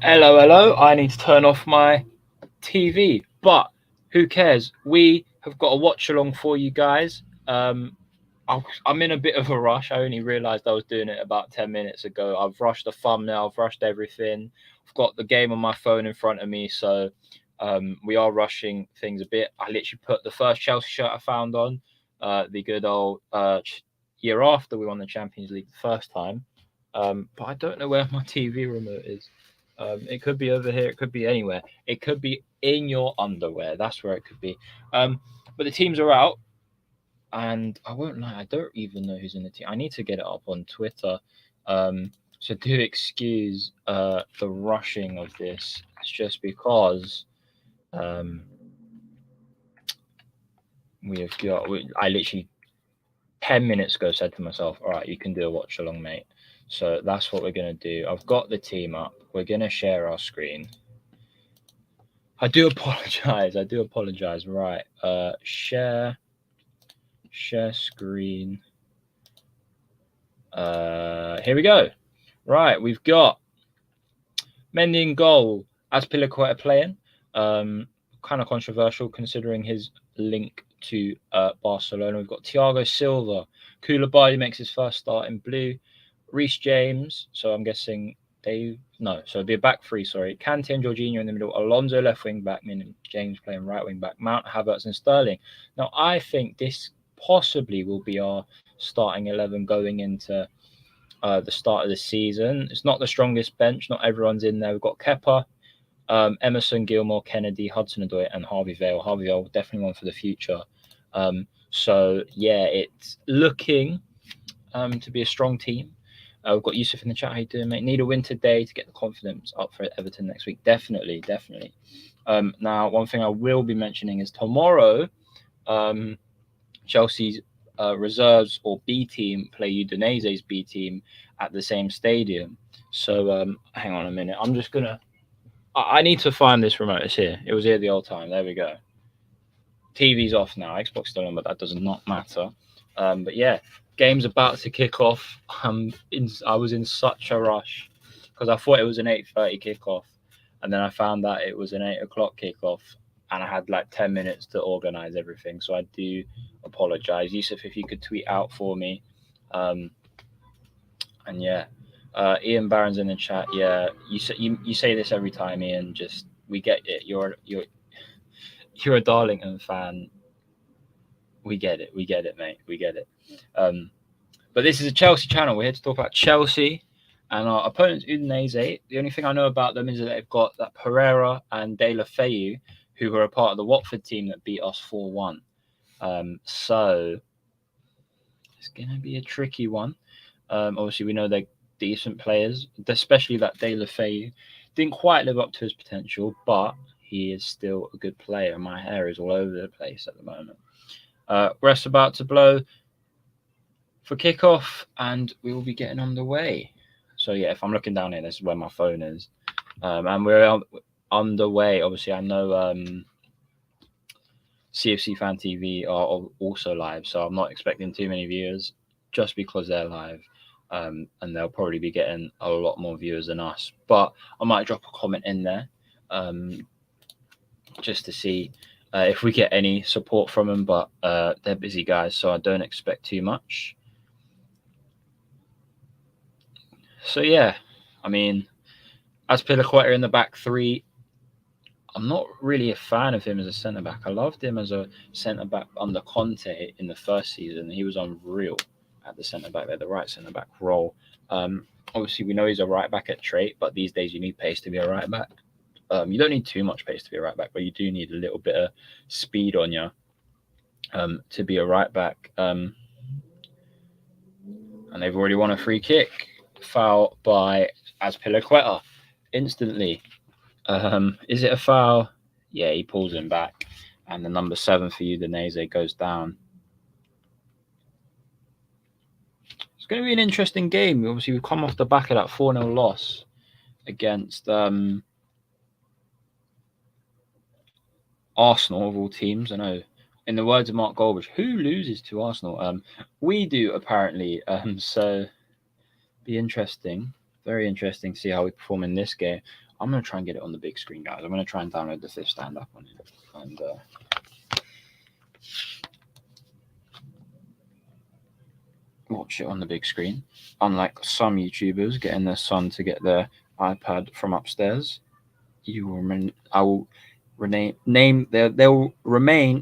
Hello, hello. I need to turn off my TV, but who cares? We have got a watch along for you guys. I'm in a bit of a rush. I only realised I was doing it about 10 minutes ago. I've rushed the thumbnail, I've rushed everything. I've got the game on my phone in front of me, so we are rushing things a bit. I literally put the first Chelsea shirt I found on, the good old year after we won the Champions League the first time. But I don't know where my TV remote is. It could be over here. It could be anywhere. It could be in your underwear. That's where it could be. But the teams are out, and I won't lie. I don't even know who's in the team. I need to get it up on Twitter. So do excuse the rushing of this. It's just because we have got. I literally 10 minutes ago said to myself, "All right, you can do a watch along, mate." So that's what we're gonna do. I've got the team up. We're gonna share our screen. I do apologize. I do apologize. Right. Share screen. Here we go. Right. We've got Mendy in goal. Azpilicueta playing. Kind of controversial considering his link to Barcelona. We've got Thiago Silva. Koulibaly makes his first start in blue. Reece James. So I'm guessing so it'd be a back three, sorry. Kante and Jorginho in the middle, Alonso left wing back, meaning James playing right wing back, Mount, Havertz and Sterling. Now, I think this possibly will be our starting 11 going into the start of the season. It's not the strongest bench, not everyone's in there. We've got Kepa, Emerson, Gilmore, Kennedy, Hudson-Odoi and Harvey Vale. Harvey Vale, definitely one for the future. So, yeah, it's looking to be a strong team. We've got Yusuf in the chat. How you doing, mate? Need a win today to get the confidence up for Everton next week. Definitely. Now, one thing I will be mentioning is tomorrow, Chelsea's reserves or B team play Udinese's B team at the same stadium. So hang on a minute. I'm just gonna. I need to find this remote. It's here. It was here the old time. There we go. TV's off now. Xbox still on, but that does not matter. But yeah, game's about to kick off. I was in such a rush because I thought it was an 8:30 kickoff, and then I found that it was an 8 o'clock kickoff, and I had like 10 minutes to organize everything. So I do apologize, Yusuf, if you could tweet out for me. And yeah, Ian Barron's in the chat. Yeah, you say this every time, Ian. Just we get it. You're a Darlington fan. We get it, mate. We get it. But this is a Chelsea channel. We're here to talk about Chelsea and our opponents, Udinese. The only thing I know about them is that they've got that Pereira and De La Feu, who were a part of the Watford team that beat us 4-1. So it's going to be a tricky one. Obviously, we know they're decent players, especially that De La Feu. Didn't quite live up to his potential, but he is still a good player. My hair is all over the place at the moment. Ref's about to blow for kickoff, and we will be getting underway. So yeah, if I'm looking down here, this is where my phone is, and we're underway. Obviously, I know CFC Fan TV are also live, so I'm not expecting too many viewers just because they're live, and they'll probably be getting a lot more viewers than us. But I might drop a comment in there, just to see if we get any support from them. But they're busy guys, so I don't expect too much. So yeah, I mean, Azpilicueta in the back three. I'm not really a fan of him as a centre back. I loved him as a centre back under Conte in the first season. He was unreal at the centre back, at the right centre back role. Obviously, we know he's a right back at trait, but these days you need pace to be a right back. You don't need too much pace to be a right back, but you do need a little bit of speed on you to be a right back. And they've already won a free kick. Foul by Azpilicueta instantly. Is it a foul? Yeah, he pulls him back, and the number 7 for Udinese goes down. It's going to be an interesting game. Obviously, we've come off the back of that 4-0 loss against Arsenal, of all teams. I know, in the words of Mark Goldbridge, who loses to Arsenal? We do, apparently. So, be interesting. Very interesting to see how we perform in this game. I'm going to try and get it on the big screen, guys. I'm going to try and download the fifth stand-up on it. And watch it on the big screen. Unlike some YouTubers getting their son to get their iPad from upstairs, they'll remain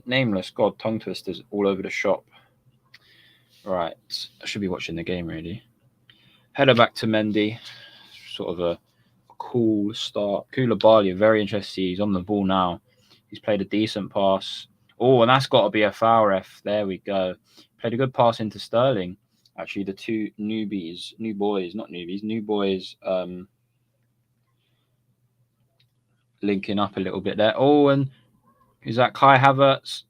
nameless. God, tongue twisters all over the shop. Right, I should be watching the game really. Header back to Mendy, sort of a cool start. Koulibaly, very interesting. He's on the ball now. He's played a decent pass. Oh, and that's got to be a foul, ref. There we go. Played a good pass into Sterling. Actually, the two new boys, linking up a little bit there. Oh, and is that Kai Havertz?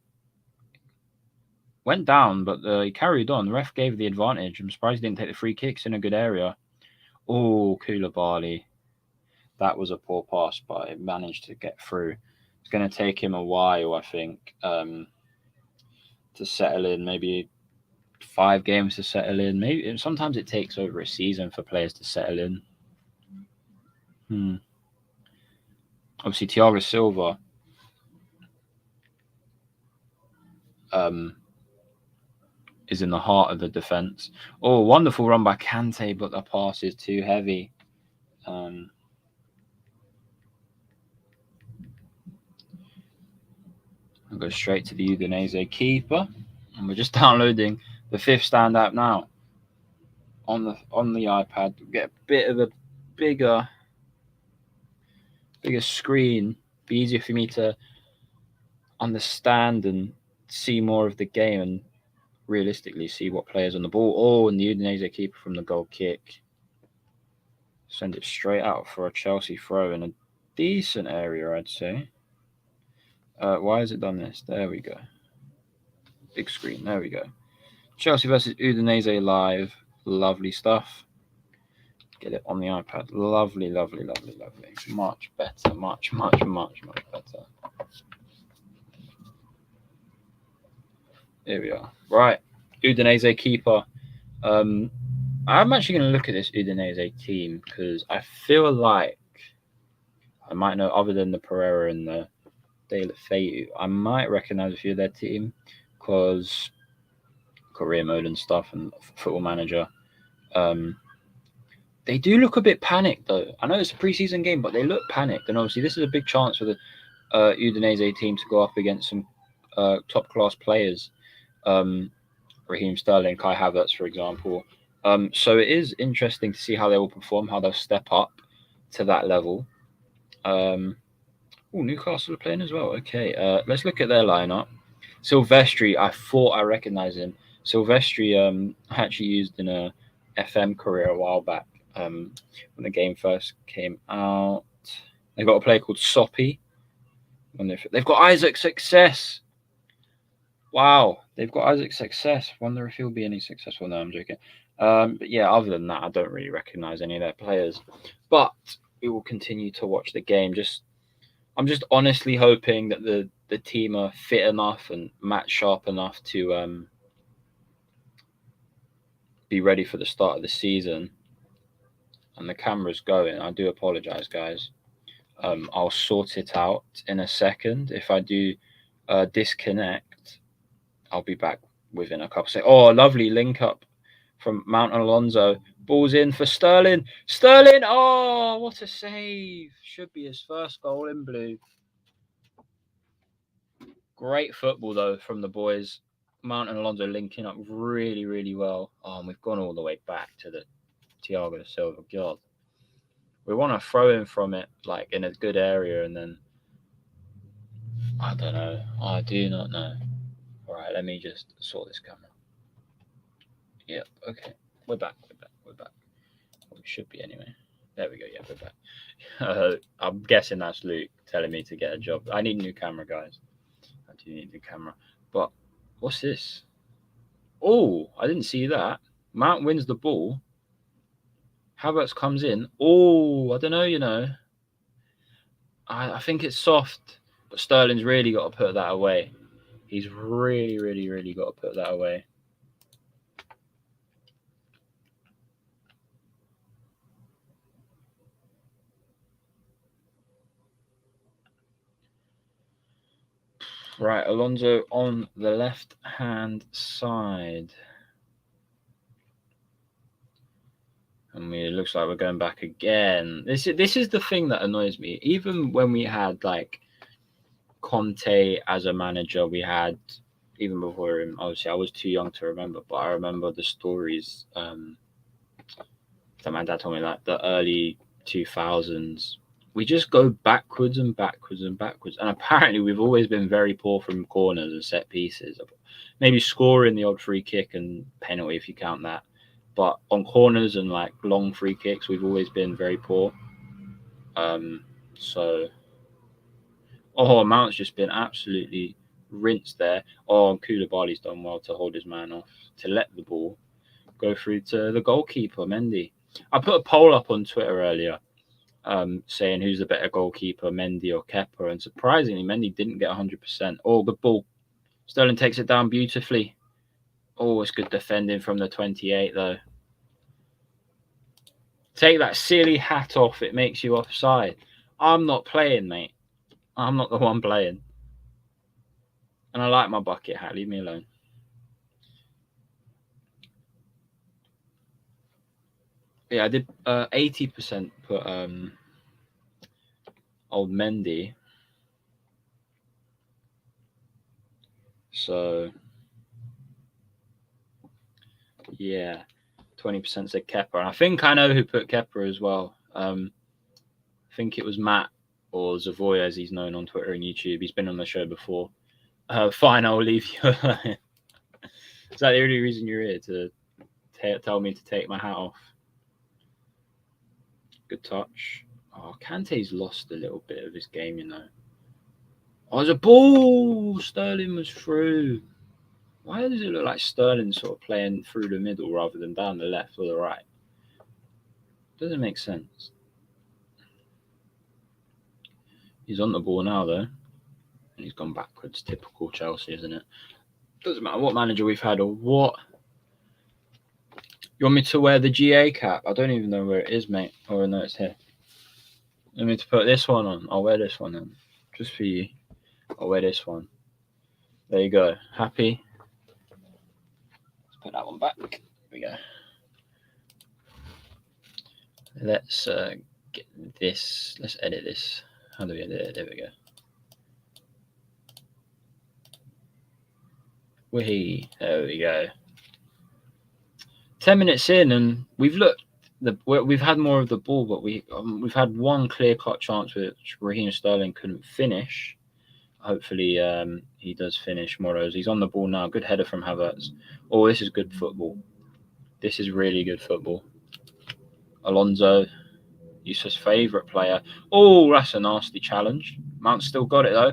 Went down, but he carried on. The ref gave the advantage. I'm surprised he didn't take the free kicks in a good area. Oh, Koulibaly. That was a poor pass, but it managed to get through. It's going to take him a while, I think, to settle in. Maybe 5 games to settle in. Maybe sometimes it takes over a season for players to settle in. Obviously, Thiago Silva is in the heart of the defense. Oh, wonderful run by Kante, but the pass is too heavy. I'll go straight to the Udinese keeper, and we're just downloading the fifth stand app now on the iPad. Get a bit of a bigger screen. Be easier for me to understand and see more of the game and realistically see what players on the ball. Oh, and the Udinese keeper from the goal kick. Send it straight out for a Chelsea throw in a decent area, I'd say. Why has it done this? There we go. Big screen. There we go. Chelsea versus Udinese live. Lovely stuff. Get it on the iPad. Lovely, lovely, lovely, lovely. Much better. Much, much, much, much better. Here we are. Right. Udinese keeper. I'm actually going to look at this Udinese team because I feel like I might know, other than the Pereira and the De La Feu, I might recognize a few of their team because career mode and stuff and Football Manager. They do look a bit panicked though. I know it's a preseason game, but they look panicked, and obviously this is a big chance for the Udinese team to go up against some top class players. Raheem Sterling, Kai Havertz, for example. So it is interesting to see how they will perform, how they'll step up to that level. Newcastle are playing as well. Okay, let's look at their lineup. Silvestri, I thought I recognized him. Silvestri, I actually used in a FM career a while back when the game first came out. They've got a player called Soppy. They've got Isaac Success. Wow, they've got Isaac Success. Wonder if he'll be any successful. No, I'm joking. But yeah, other than that, I don't really recognize any of their players. But we will continue to watch the game. I'm just honestly hoping that the team are fit enough and match sharp enough to be ready for the start of the season. And the camera's going. I do apologize, guys. I'll sort it out in a second. If I do disconnect, I'll be back within a couple seconds. Oh, lovely link up from Mount Alonso. Ball's in for Sterling. Sterling! Oh, what a save. Should be his first goal in blue. Great football, though, from the boys. Mount and Alonso linking up really, really well. Oh, and we've gone all the way back to the Thiago Silva. God. We want to throw him from it, like, in a good area, and then... I don't know. I do not know. All right, let me just sort this camera. Yep, okay. We're back. Well, we should be anyway. There we go. Yeah, we're back. I'm guessing that's Luke telling me to get a job. I need a new camera, guys. I do need a new camera. But what's this? Oh, I didn't see that. Mount wins the ball. Havertz comes in. Oh, I don't know, I think it's soft, but Sterling's really got to put that away. He's really, really, really got to put that away. Right, Alonso on the left-hand side. And it looks like we're going back again. This is the thing that annoys me. Even when we had like Conte as a manager, we had, even before him, obviously I was too young to remember, but I remember the stories that my dad told me, like the early 2000s. We just go backwards and backwards and backwards. And apparently we've always been very poor from corners and set pieces. Maybe scoring the odd free kick and penalty if you count that. But on corners and like long free kicks, we've always been very poor. So, Mount's just been absolutely rinsed there. And Koulibaly's done well to hold his man off, to let the ball go through to the goalkeeper, Mendy. I put a poll up on Twitter earlier saying who's the better goalkeeper, Mendy or Kepa, and surprisingly, Mendy didn't get 100%. Oh, good ball. Sterling takes it down beautifully. Oh, it's good defending from the 28, though. Take that silly hat off. It makes you offside. I'm not playing, mate. I'm not the one playing. And I like my bucket hat. Leave me alone. Yeah, I did 80% put old Mendy. So, yeah, 20% said Kepa. And I think I know who put Kepa as well. I think it was Matt, or Zavoy, as he's known on Twitter and YouTube. He's been on the show before. Fine, I'll leave you alone. Is that the only reason you're here, to tell me to take my hat off? Good touch. Oh, Kante's lost a little bit of his game, you know. Oh, there's a ball! Sterling was through. Why does it look like Sterling's sort of playing through the middle rather than down the left or the right? Doesn't make sense. He's on the ball now, though. And he's gone backwards. Typical Chelsea, isn't it? Doesn't matter what manager we've had or what. You want me to wear the GA cap? I don't even know where it is, mate. Oh, no, it's here. You want me to put this one on? I'll wear this one then. Just for you. I'll wear this one. There you go. Happy? Let's put that one back. Here we go. Let's get this. Let's edit this. How do we edit it? There we go. There we go. 10 minutes in, and we've had more of the ball, but we've had one clear-cut chance which Raheem Sterling couldn't finish. Hopefully, he does finish Moros. He's on the ball now. Good header from Havertz. Oh, this is good football. This is really good football. Alonso, Yusuf's favourite player. Oh, that's a nasty challenge. Mount still got it, though.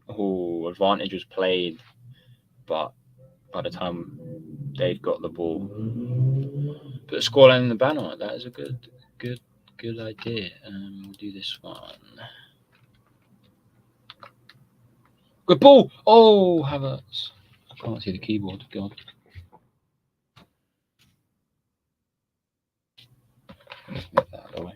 Oh, advantage was played, but by the time they've got the ball, put the scoreline in the banner. That is a good idea. We'll do this one. Good ball. Oh, Havertz. I can't see the keyboard. God. Let's get that out of the way.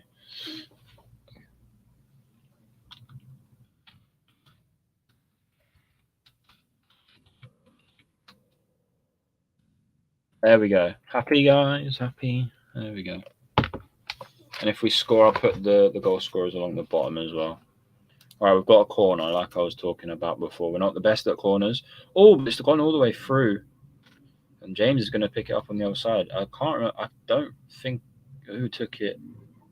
There we go. Happy, guys? Happy? There we go. And if we score, I'll put the goal scorers along the bottom as well. All right, we've got a corner like I was talking about before. We're not the best at corners. Oh, but it's gone all the way through. And James is going to pick it up on the other side. I can't remember. I don't think who took it.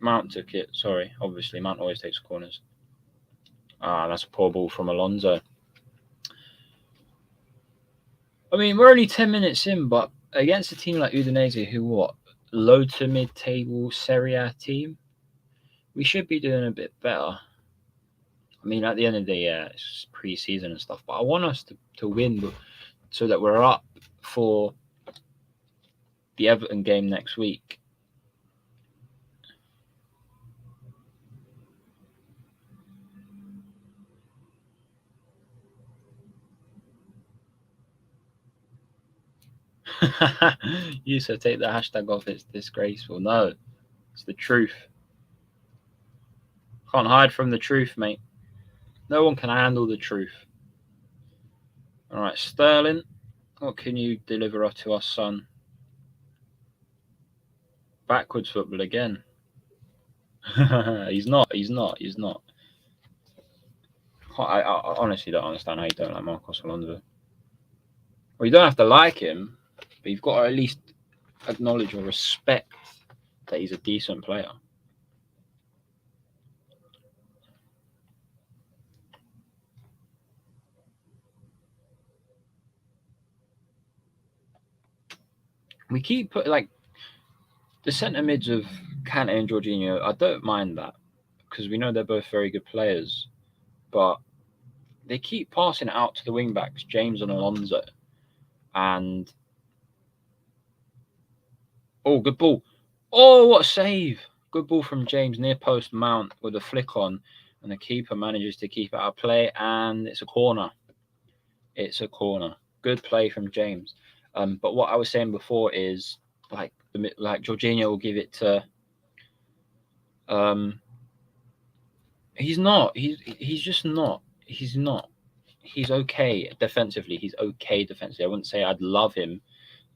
Mount took it. Sorry. Obviously, Mount always takes corners. That's a poor ball from Alonso. I mean, we're only 10 minutes in, but against a team like Udinese, who low to mid-table Serie A team, we should be doing a bit better. I mean, at the end of the day, it's pre-season and stuff, but I want us to win so that we're up for the Everton game next week. Yusuf, take the hashtag off. It's disgraceful. No, it's the truth. Can't hide from the truth, mate. No one can handle the truth. All right, Sterling, what can you deliver to us, son? Backwards football again. He's not. I honestly don't understand how you don't like Marcos Alonso. Well, you don't have to like him, but you've got to at least acknowledge or respect that he's a decent player. We keep put like the centre mids of Kante and Jorginho. I don't mind that because we know they're both very good players, but they keep passing it out to the wing backs, James and Alonso, and oh, good ball! Oh, what a save! Good ball from James near post Mount with a flick on, and the keeper manages to keep it out of play, and it's a corner. It's a corner. Good play from James. But what I was saying before is like Jorginho will give it to. He's not. He's just not. He's not. He's okay defensively. He's okay defensively. I wouldn't say I'd love him.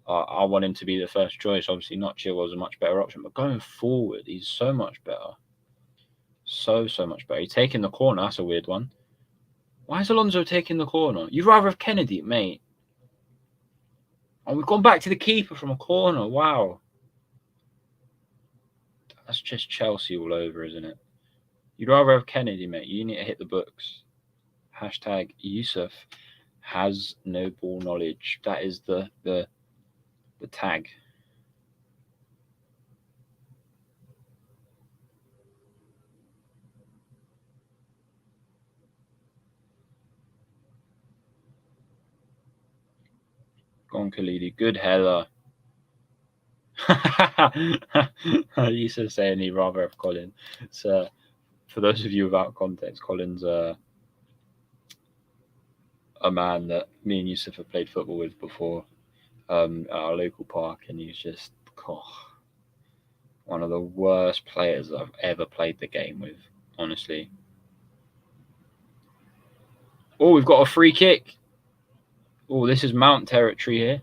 I want him to be the first choice. Obviously, not Chilwell's a much better option, but going forward, he's so much better. So much better. He's taking the corner. That's a weird one. Why is Alonso taking the corner? You'd rather have Kennedy, mate. Oh, we've gone back to the keeper from a corner. Wow. That's just Chelsea all over, isn't it? You'd rather have Kennedy, mate. You need to hit the books. Hashtag Yusuf has no ball knowledge. That is the tag. Go on, Khalidi. Good header. Yusuf saying he'd rather have Colin. So, for those of you without context, Colin's a man that me and Yusuf have played football with before at our local park, and he's just one of the worst players I've ever played the game with, honestly. Oh, we've got a free kick. Oh, this is Mount territory here.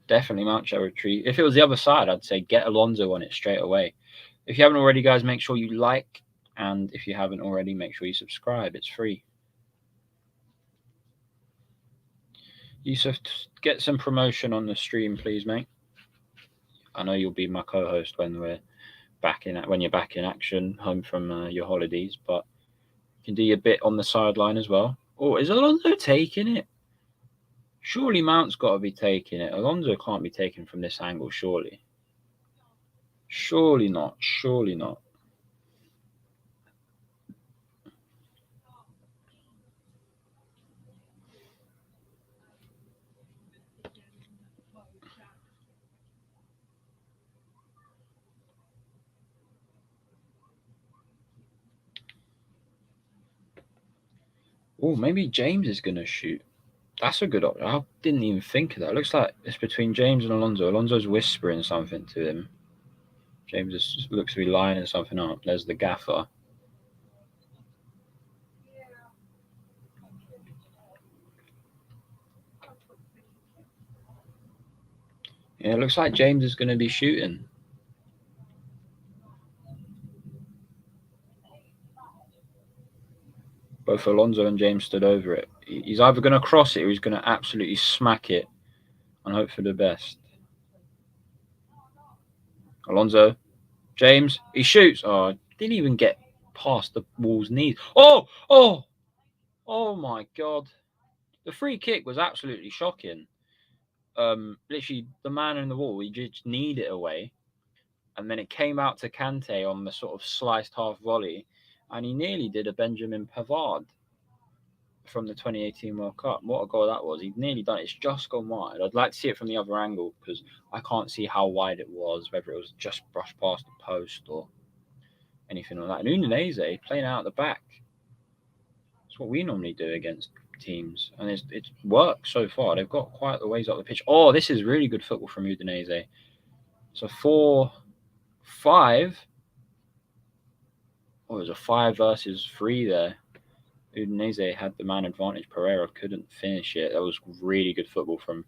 Definitely Mount territory. If it was the other side, I'd say get Alonso on it straight away. If you haven't already, guys, make sure you like. And if you haven't already, make sure you subscribe. It's free. Yusuf, get some promotion on the stream, please, mate. I know you'll be my co-host when you're back in action, home from your holidays, but you can do your bit on the sideline as well. Oh, is Alonso taking it? Surely Mount's got to be taking it. Alonso can't be taken from this angle, surely. Surely not. Surely not. Oh, maybe James is going to shoot. That's a good option. I didn't even think of that. It looks like it's between James and Alonso. Alonso's whispering something to him. James looks to be lining something up. There's the gaffer. Yeah, it looks like James is going to be shooting. Both Alonso and James stood over it. He's either going to cross it or he's going to absolutely smack it and hope for the best. Alonso, James, he shoots. Oh, didn't even get past the wall's knees. Oh my God. The free kick was absolutely shocking. Literally, the man in the wall, he just kneed it away. And then it came out to Kante on the sort of sliced half volley. And he nearly did a Benjamin Pavard from the 2018 World Cup. What a goal that was. He'd nearly done it. It's just gone wide. I'd like to see it from the other angle because I can't see how wide it was, whether it was just brushed past the post or anything like that. And Udinese playing out the back. That's what we normally do against teams. And it's worked so far. They've got quite the ways up the pitch. Oh, this is really good football from Udinese. So 4-5. Oh, it was a 5 versus 3 there. Udinese had the man advantage. Pereira couldn't finish it. That was really good football from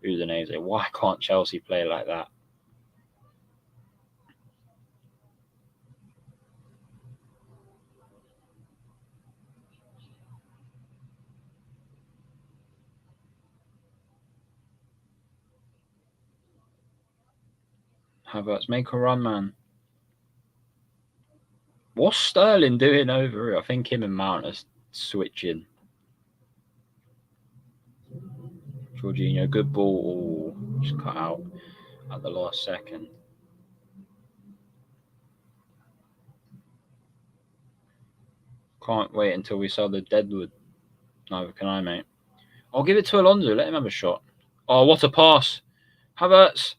Udinese. Why can't Chelsea play like that? Havertz, make a run, man. What's Sterling doing over here? I think him and Mount are switching. Jorginho, good ball. Just cut out at the last second. Can't wait until we sell the Deadwood. Neither can I, mate. I'll give it to Alonso. Let him have a shot. Oh, what a pass. Havertz.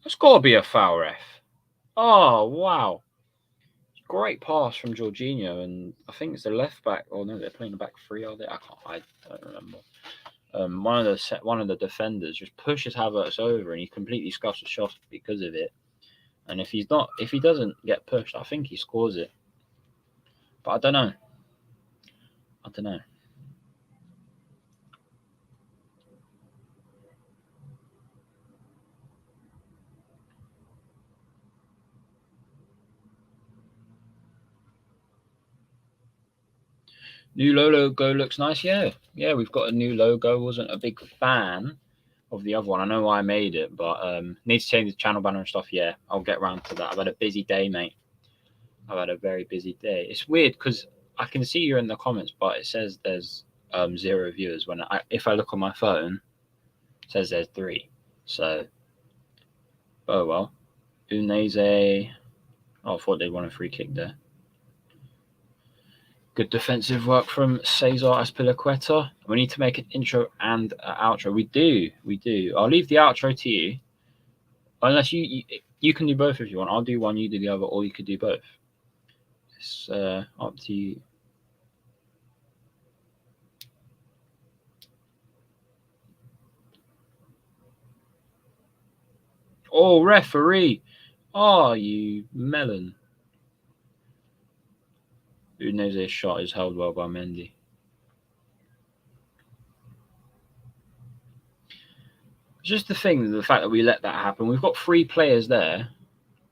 That's got to be a foul, ref. Oh, wow. Great pass from Jorginho, and I think it's the left back. Oh no, they're playing the back three, are they? I don't remember. One of the defenders just pushes Havertz over, and he completely scuffs the shot because of it. And if he doesn't get pushed, I think he scores it. But I don't know. New logo looks nice. Yeah, we've got a new logo. Wasn't a big fan of the other one. I know why I made it, but need to change the channel banner and stuff. Yeah, I'll get around to that. I've had a busy day, mate. I've had a very busy day. It's weird because I can see you're in the comments, but it says there's 0 viewers. If I look on my phone, it says there's 3. So, oh well. Udinese. Oh, I thought they'd want a free kick there. Good defensive work from Cesar Azpilicueta. We need to make an intro and an outro. We do. I'll leave the outro to you. Unless you can do both if you want. I'll do one, you do the other, or you could do both. It's up to you. Oh, referee. Oh, you melon. Udinese's shot is held well by Mendy. Just the fact that we let that happen. We've got 3 players there,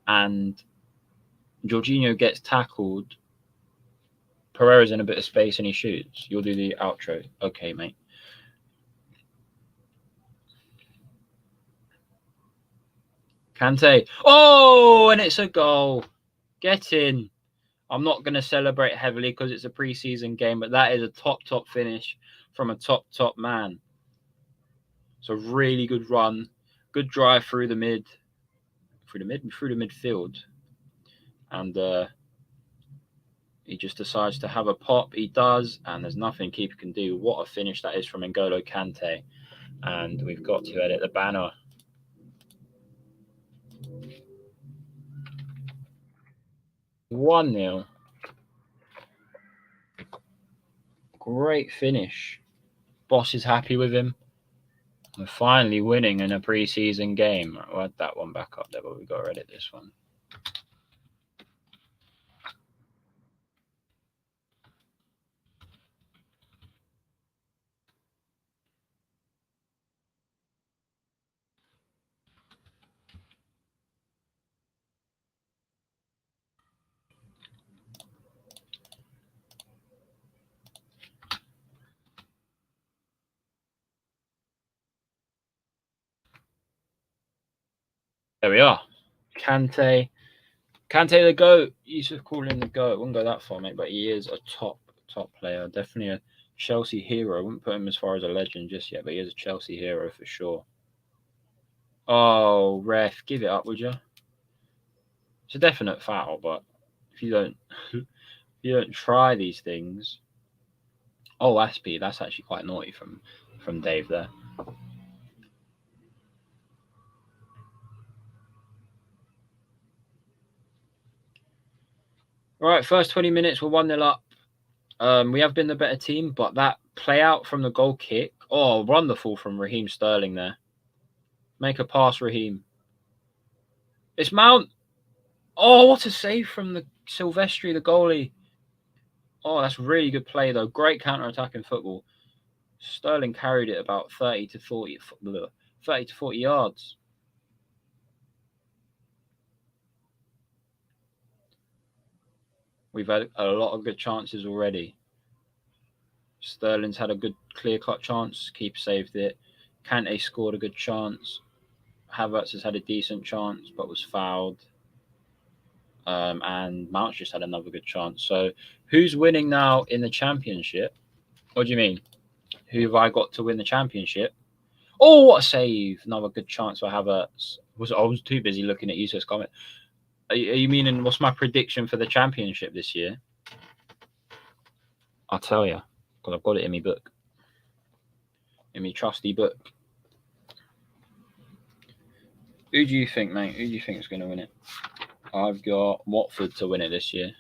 and Jorginho gets tackled. Pereira's in a bit of space and he shoots. You'll do the outro. Okay, mate. Kante. Oh, and it's a goal. Get in. I'm not going to celebrate heavily because it's a preseason game, but that is a top finish from a top man. It's a really good run. Good drive through the midfield. And he just decides to have a pop. He does, and there's nothing keeper can do. What a finish that is from N'Golo Kante. And we've got to edit the banner. One 0. Great finish. Boss is happy with him. We're finally winning in a preseason game. We'll add that one back up there, but we've got to edit this one. There we are. Kante the GOAT. Yusuf calling him the GOAT. I wouldn't go that far, mate, but he is a top player. Definitely a Chelsea hero. I wouldn't put him as far as a legend just yet, but he is a Chelsea hero for sure. Oh, ref, give it up, would you? It's a definite foul, but if you don't try these things. Oh, Aspie, that's actually quite naughty from Dave there. All right, first 20 minutes, we're 1-0 up. We have been the better team, but that play out from the goal kick. Oh, wonderful from Raheem Sterling there. Make a pass, Raheem. It's Mount. Oh, what a save from the Silvestri, the goalie. Oh, that's really good play, though. Great counter-attacking football. Sterling carried it about 30 to 40 yards. We've had a lot of good chances already. Sterling's had a good clear-cut chance. Keeper saved it. Kante scored a good chance. Havertz has had a decent chance, but was fouled. And Mount's just had another good chance. So who's winning now in the championship? What do you mean? Who have I got to win the championship? Oh, what a save. Another good chance for Havertz. I was too busy looking at Yusuf's comment. Are you meaning what's my prediction for the championship this year? I'll tell you, because I've got it in my book. In my trusty book. Who do you think, mate? Who do you think is going to win it? I've got Watford to win it this year.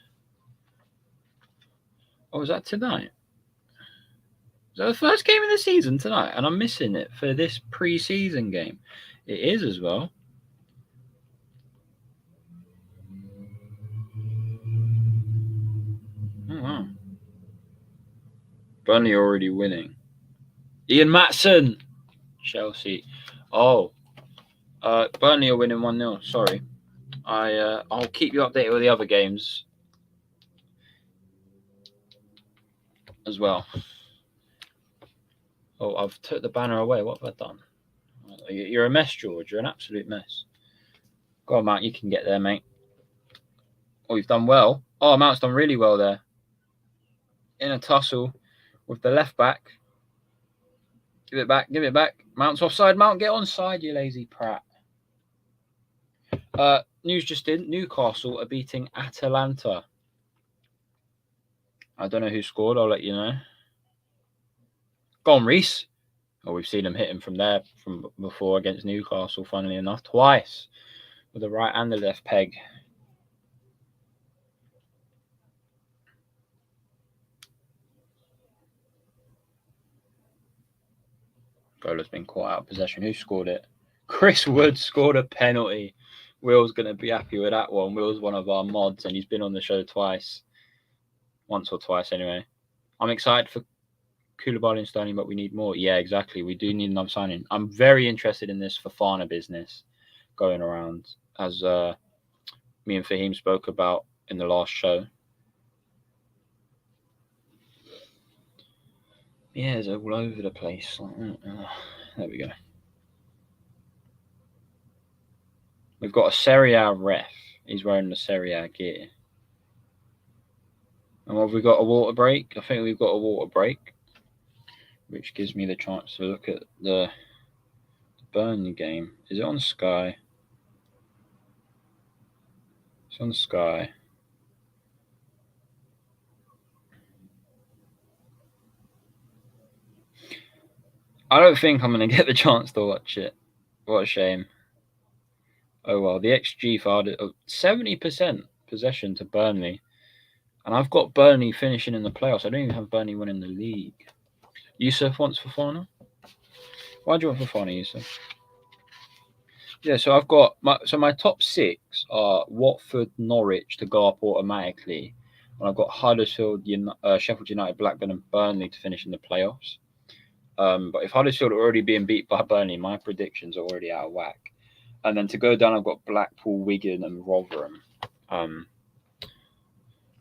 Oh, is that tonight? Is that the first game of the season tonight? And I'm missing it for this pre-season game. It is as well. Oh, wow. Burnley already winning. Ian Matson, Chelsea. Oh, Burnley are winning 1-0. Sorry. I'll keep you updated with the other games as well. Oh, I've took the banner away. What have I done? You're a mess, George. You're an absolute mess. Go on, Mount. You can get there, mate. Oh, you've done well. Oh, Mount's done really well there. In a tussle with the left back. Give it back. Give it back. Mount's offside. Mount, get onside, you lazy prat. News just in. Newcastle are beating Atalanta. I don't know who scored. I'll let you know. Go on, Reese. Oh, we've seen him hit him from there from before against Newcastle, funnily enough, twice with the right and the left peg. Goal has been caught out of possession. Who scored it? Chris Wood scored a penalty. Will's going to be happy with that one. Will's one of our mods, and he's been on the show twice. Once or twice, anyway. I'm excited for Koulibaly and Sterling, but we need more. Yeah, exactly. We do need another signing. I'm very interested in this Fofana business going around, as me and Fahim spoke about in the last show. Yeah, it's all over the place. There we go. We've got a Serie A ref. He's wearing the Serie A gear. And have we got a water break? I think we've got a water break, which gives me the chance to look at the Burnley game. Is it on Sky? It's on Sky. I don't think I'm going to get the chance to watch it. What a shame. Oh well, the XG for 70% possession to Burnley. And I've got Burnley finishing in the playoffs. I don't even have Burnley winning the league. Yusuf wants Fofana? Why do you want Fofana, Yusuf? Yeah, so I've got my top 6 are Watford, Norwich to go up automatically. And I've got Huddersfield, Sheffield United, Blackburn and Burnley to finish in the playoffs. But if Huddersfield are already being beat by Burnley, my predictions are already out of whack. And then to go down, I've got Blackpool, Wigan and Rotherham.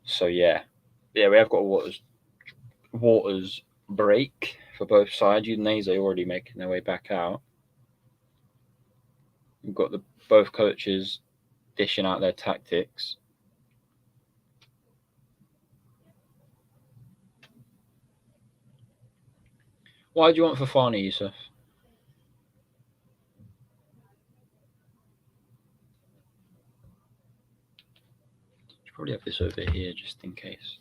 So yeah, we have got a waters break for both sides. Udinese already making their way back out. We've got both coaches dishing out their tactics. Why do you want Fofana, Yusuf? Probably have this over here just in case.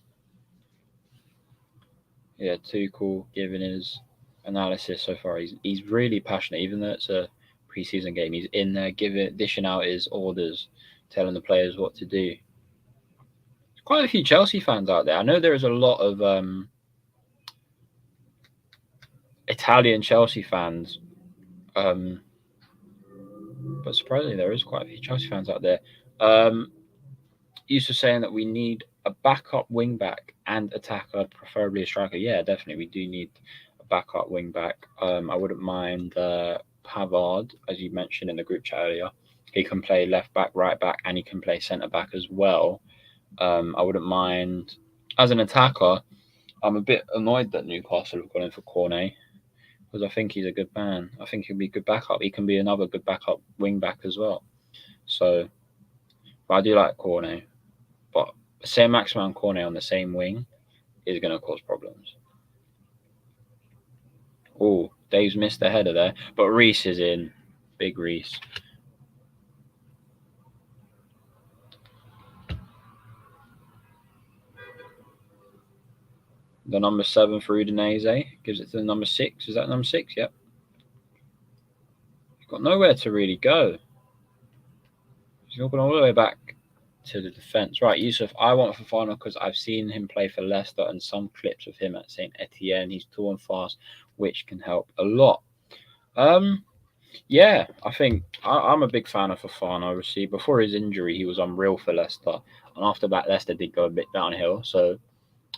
Yeah, Tuchel giving his analysis so far. He's really passionate, even though it's a preseason game. He's in there dishing out his orders, telling the players what to do. There's quite a few Chelsea fans out there. I know there is a lot of Italian Chelsea fans, but surprisingly, there is quite a few Chelsea fans out there. Used to saying that we need a backup wing back and attacker, preferably a striker. Yeah, definitely, we do need a backup wing back. I wouldn't mind Pavard, as you mentioned in the group chat earlier. He can play left back, right back, and he can play centre back as well. I wouldn't mind as an attacker. I'm a bit annoyed that Newcastle have gone in for Cornet because I think he's a good man. I think he'll be a good backup. He can be another good backup wing back as well. So, but I do like Cornet. But say Maximin and Cornet on the same wing is going to cause problems. Oh, Dave's missed the header there, but Reese is in. Big Reese. The number 7 for Udinese gives it to the number 6. Is that number 6? Yep. He's got nowhere to really go. He's walking all the way back to the defence. Right, Yusuf, I want Fofana because I've seen him play for Leicester and some clips of him at St. Etienne. He's tall and fast, which can help a lot. Yeah, I think I'm a big fan of Fofana. Obviously, before his injury, he was unreal for Leicester, and after that, Leicester did go a bit downhill. So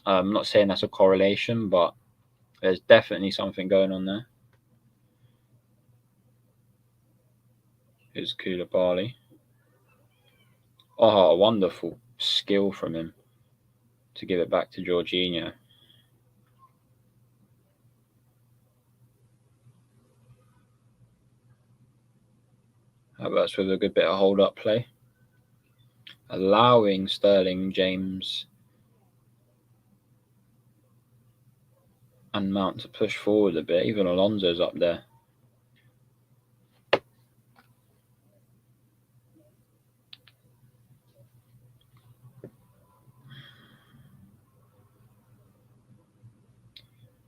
I'm not saying that's a correlation, but there's definitely something going on there. Here's Koulibaly. Oh, a wonderful skill from him to give it back to Jorginho. Havertz with a good bit of hold-up play, allowing Sterling, James, and Mount to push forward a bit. Even Alonso's up there.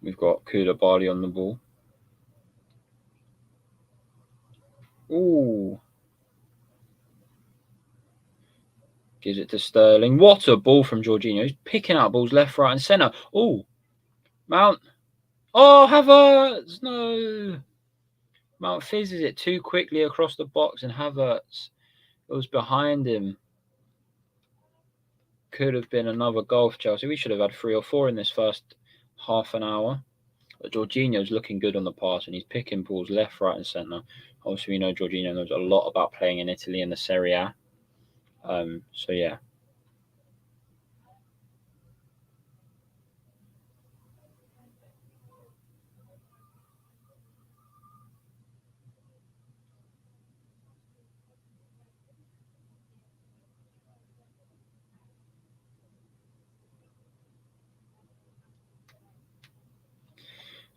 We've got Koulibaly on the ball. Ooh. Gives it to Sterling. What a ball from Jorginho. He's picking out balls left, right, and centre. Oh, Mount. Oh, Havertz. No. Mount fizzes it too quickly across the box, and Havertz goes behind him. Could have been another goal for Chelsea. We should have had 3 or 4 in this first half an hour. But Jorginho's looking good on the pass, and he's picking balls left, right, and centre. Obviously, we know Jorginho knows a lot about playing in Italy in the Serie A. So, yeah.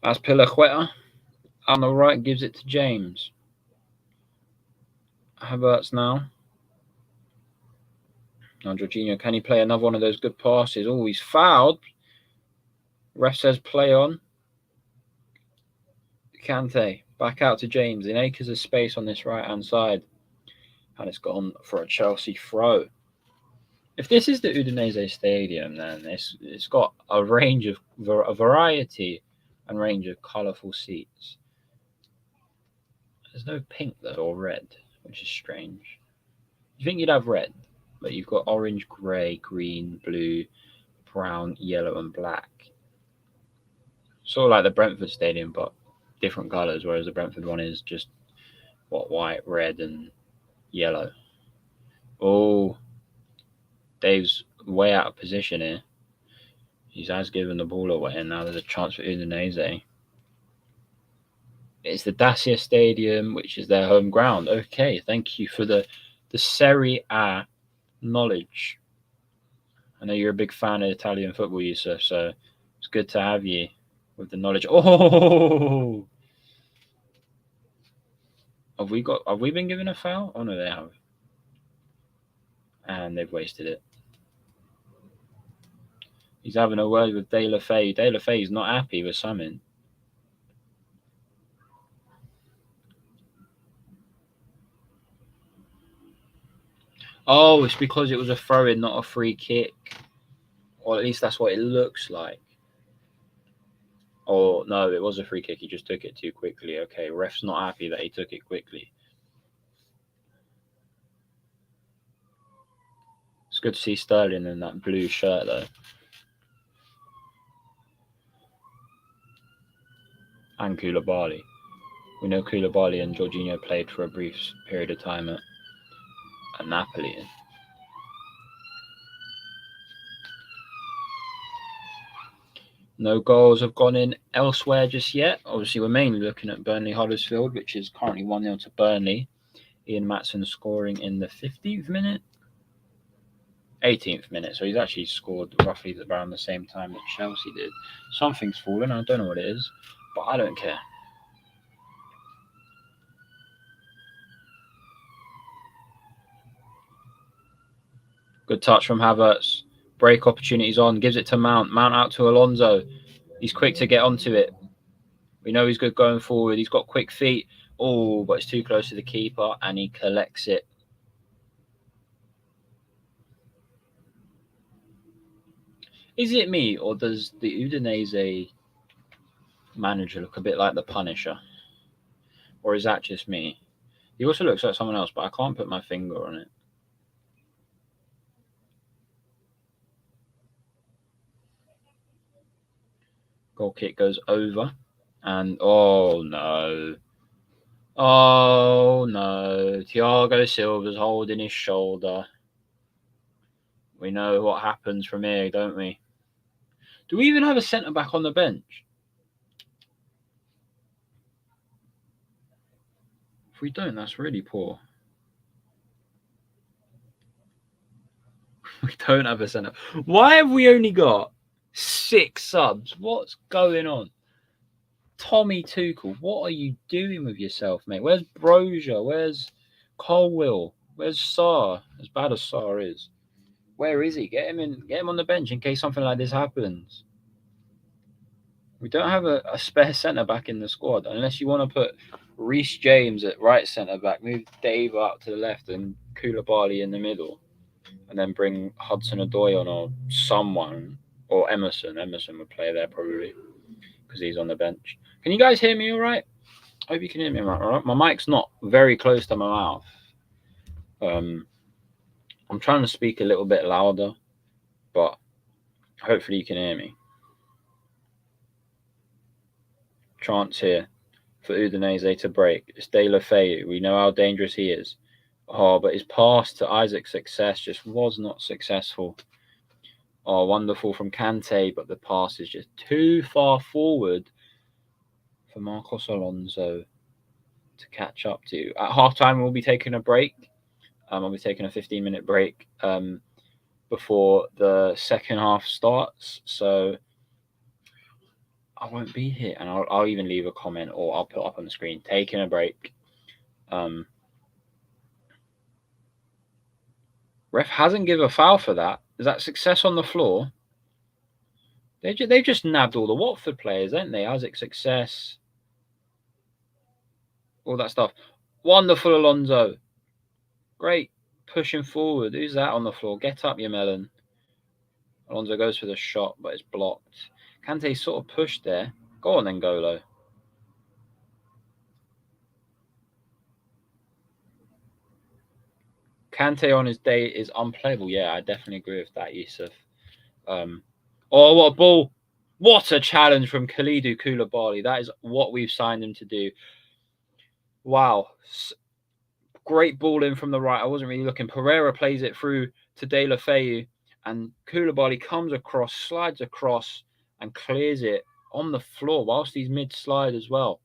Azpilicueta on the right gives it to James. Havertz now. Now Jorginho, can he play another one of those good passes? Oh, he's fouled. Ref says play on. Kante back out to James in acres of space on this right-hand side. And it's gone for a Chelsea throw. If this is the Udinese Stadium, then it's got a range of a variety and range of colourful seats. There's no pink though or red, which is strange. You think you'd have red, but you've got orange, grey, green, blue, brown, yellow, and black. Sort of like the Brentford Stadium, but different colours, whereas the Brentford one is just white, red, and yellow. Oh, Dave's way out of position here. He has given the ball away, and now there's a chance for Udinese. It's the Dacia Stadium, which is their home ground. Okay, thank you for the Serie A knowledge. I know you're a big fan of Italian football, Yusuf, so it's good to have you with the knowledge. Oh, have we been given a foul? Oh no, they have, and they've wasted it. He's having a word with De La Fey. De La Fey's not happy with something. Oh, it's because it was a throw-in, not a free kick. Or at least that's what it looks like. Oh, no, it was a free kick. He just took it too quickly. Okay, ref's not happy that he took it quickly. good to see Sterling in that blue shirt, though. And Koulibaly. We know Koulibaly and Jorginho played for a brief period of time at Napoli. No goals have gone in elsewhere just yet. Obviously, we're mainly looking at Burnley-Huddersfield, which is currently 1-0 to Burnley. Ian Maatson scoring in the 15th minute. 18th minute, so he's actually scored roughly around the same time that Chelsea did. Something's fallen, I don't know what it is, but I don't care. Good touch from Havertz. Break opportunities on, gives it to Mount. Mount out to Alonso. He's quick to get onto it. We know he's good going forward. He's got quick feet. Oh, but it's too close to the keeper, and he collects it. Is it me, or does the Udinese manager look a bit like the Punisher? Or is that just me? He also looks like someone else, but I can't put my finger on it. Goal kick goes over. And, oh no. Oh no. Thiago Silva's holding his shoulder. We know what happens from here, don't we? Do we even have a centre-back on the bench? If we don't, that's really poor. We don't have a centre. Why have we only got 6 subs? What's going on? Tommy Tuchel, what are you doing with yourself, mate? Where's Brozier? Where's Colwill? Where's Sarr? As bad as Sarr is. Where is he? Get him in. Get him on the bench in case something like this happens. We don't have a spare centre-back in the squad unless you want to put Reece James at right centre-back, move Dave up to the left and Koulibaly in the middle, and then bring Hudson-Odoi on or someone, or Emerson. Emerson would play there probably because he's on the bench. Can you guys hear me all right? I hope you can hear me all right. My mic's not very close to my mouth. I'm trying to speak a little bit louder, but hopefully you can hear me. Chance here for Udinese to break. It's De La Feu. We know how dangerous he is. Oh, but his pass to Isaac Success just was not successful. Oh, wonderful from Kante, but the pass is just too far forward for Marcos Alonso to catch up to. At halftime, we'll be taking a break. I'll be taking a 15-minute break before the second half starts. So I won't be here, and I'll even leave a comment or I'll put up on the screen. Taking a break. Ref hasn't given a foul for that. Is that Success on the floor? They've just nabbed all the Watford players, haven't they? Isaac Success, all that stuff. Wonderful Alonso. Great pushing forward. Who's that on the floor? Get up, you melon. Alonso goes for the shot, but it's blocked. Kante sort of pushed there. Go on then, Golo. Kante on his day is unplayable. Yeah, I definitely agree with that, Yusuf. Oh, what a ball. What a challenge from Kalidou Koulibaly. That is what we've signed him to do. Wow. Great ball in from the right. I wasn't really looking. Pereira plays it through to De La Feu, and Koulibaly comes across, slides across, and clears it on the floor whilst he's mid-slide as well.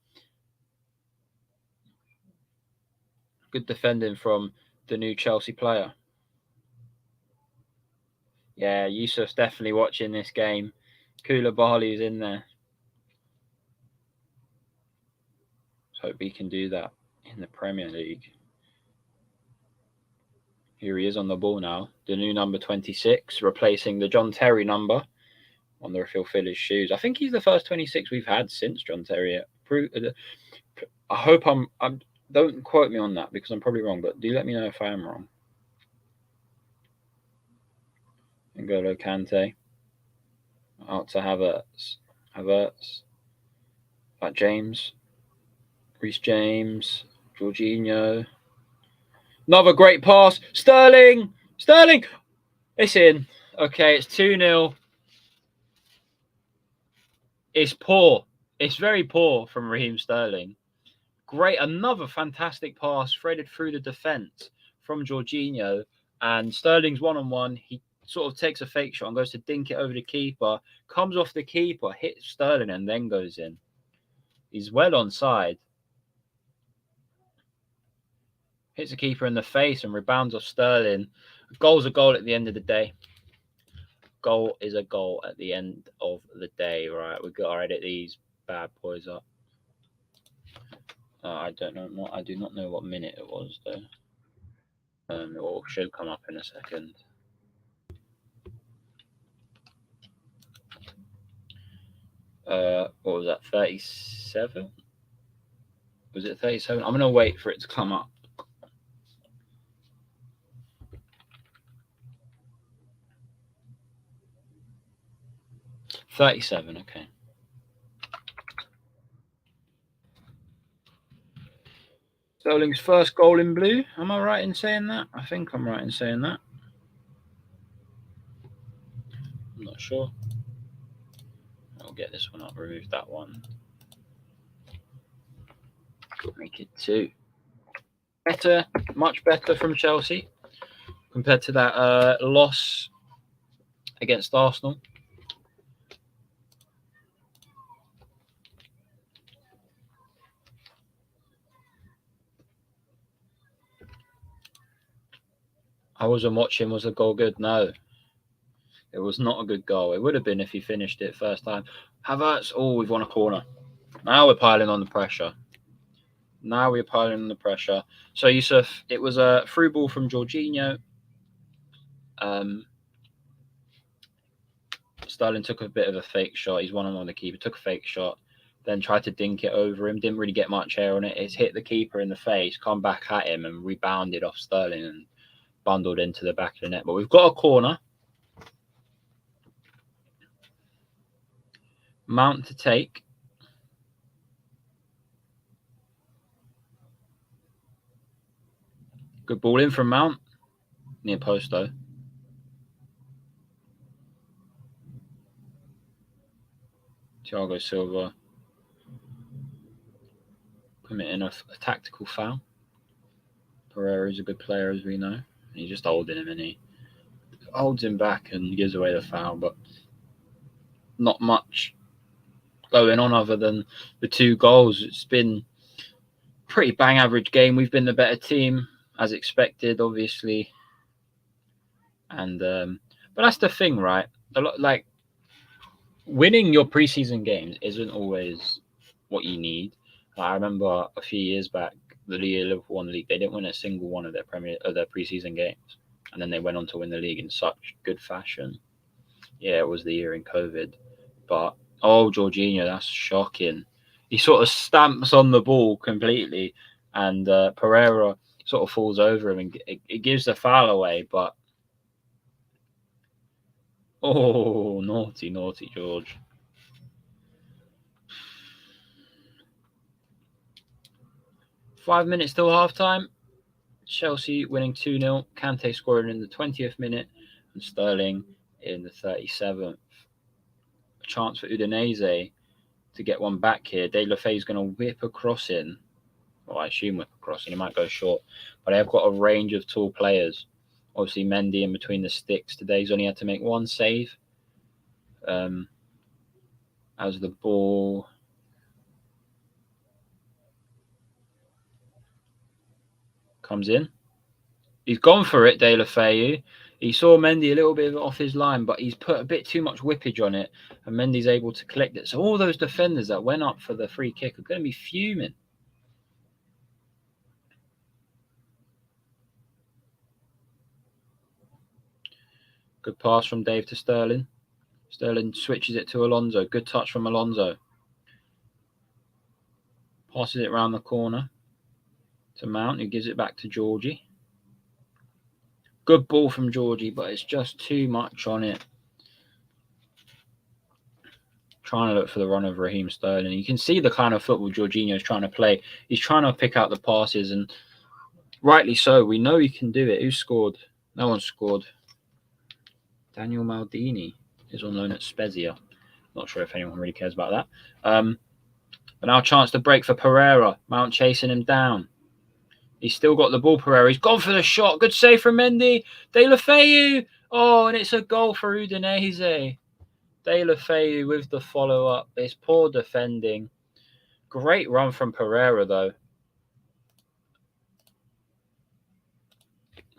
Good defending from the new Chelsea player. Yeah, Yusuf's definitely watching this game. Koulibaly's in there. So hope he can do that in the Premier League. Here he is on the ball now. The new number 26, replacing the John Terry number. Wonder if he'll fill his shoes. I think he's the first 26 we've had since John Terry. I hope I'm. Don't quote me on that because I'm probably wrong, but do let me know if I am wrong. N'Golo Kante. Out to Havertz. James. Reece James. Jorginho. Another great pass. Sterling. It's in. Okay, it's 2-0. It's poor. It's very poor from Raheem Sterling. Great. Another fantastic pass threaded through the defence from Jorginho. And Sterling's one-on-one. He sort of takes a fake shot and goes to dink it over the keeper. Comes off the keeper, hits Sterling, and then goes in. He's well onside. Hits the keeper in the face and rebounds off Sterling. A goal's a goal at the end of the day. Goal is a goal at the end of the day. Right, we've got to edit these bad boys up. I don't know. I do not know what minute it was though. It all should come up in a second. What was that? 37? Was it 37? I'm gonna wait for it to come up. $37. Okay. Sterling's first goal in blue. Am I right in saying that? I think I'm right in saying that. I'm not sure. I'll get this one up. Remove that one. Make it 2. Better, much better from Chelsea compared to that loss against Arsenal. I wasn't watching. Was the goal good? No. It was not a good goal. It would have been if he finished it first time. Havertz, oh, we've won a corner. Now we're piling on the pressure. So, Yusuf, it was a through ball from Jorginho. Sterling took a bit of a fake shot. He's one-on-one the keeper. Took a fake shot. Then tried to dink it over him. Didn't really get much air on it. It's hit the keeper in the face, come back at him and rebounded off Sterling and bundled into the back of the net. But we've got a corner. Mount to take. Good ball in from Mount. Near post, though. Thiago Silva committing a tactical foul. Pereira is a good player, as we know. And he's just holding him, and he holds him back and gives away the foul. But not much going on other than the 2 goals. It's been a pretty bang average game. We've been the better team, as expected, obviously. And but that's the thing, right? Like winning your preseason games isn't always what you need. I remember a few years back, the Liverpool won the league. They didn't win a single one of their preseason games, and then they went on to win the league in such good fashion. Yeah, it was the year in COVID, but Jorginho, that's shocking. He sort of stamps on the ball completely, and Pereira sort of falls over him, and it gives the foul away. But naughty George. Five minutes till halftime. Chelsea winning 2-0. Kante scoring in the 20th minute and Sterling in the 37th. A chance for Udinese to get one back here. De La Fay's going to whip a cross in. Well, I assume whip a cross in. He might go short. But they've got a range of tall players. Obviously, Mendy in between the sticks. Today he's only had to make one save. As the ball comes in. He's gone for it, De La Fay. He saw Mendy a little bit off his line, but he's put a bit too much whippage on it, and Mendy's able to collect it. So all those defenders that went up for the free kick are going to be fuming. Good pass from Dave to Sterling. Sterling switches it to Alonso. Good touch from Alonso. Passes it around the corner to Mount, who gives it back to Georgie. Good ball from Georgie, but it's just too much on it. Trying to look for the run of Raheem Sterling. You can see the kind of football Jorginho's trying to play. He's trying to pick out the passes, and rightly so. We know he can do it. Who scored? No one scored. Daniel Maldini is on loan at Spezia. Not sure if anyone really cares about that. But now a chance to break for Pereira. Mount chasing him down. He's still got the ball, Pereira. He's gone for the shot. Good save from Mendy. De La Feu. Oh, and it's a goal for Udinese. De La Feu with the follow-up. It's poor defending. Great run from Pereira, though.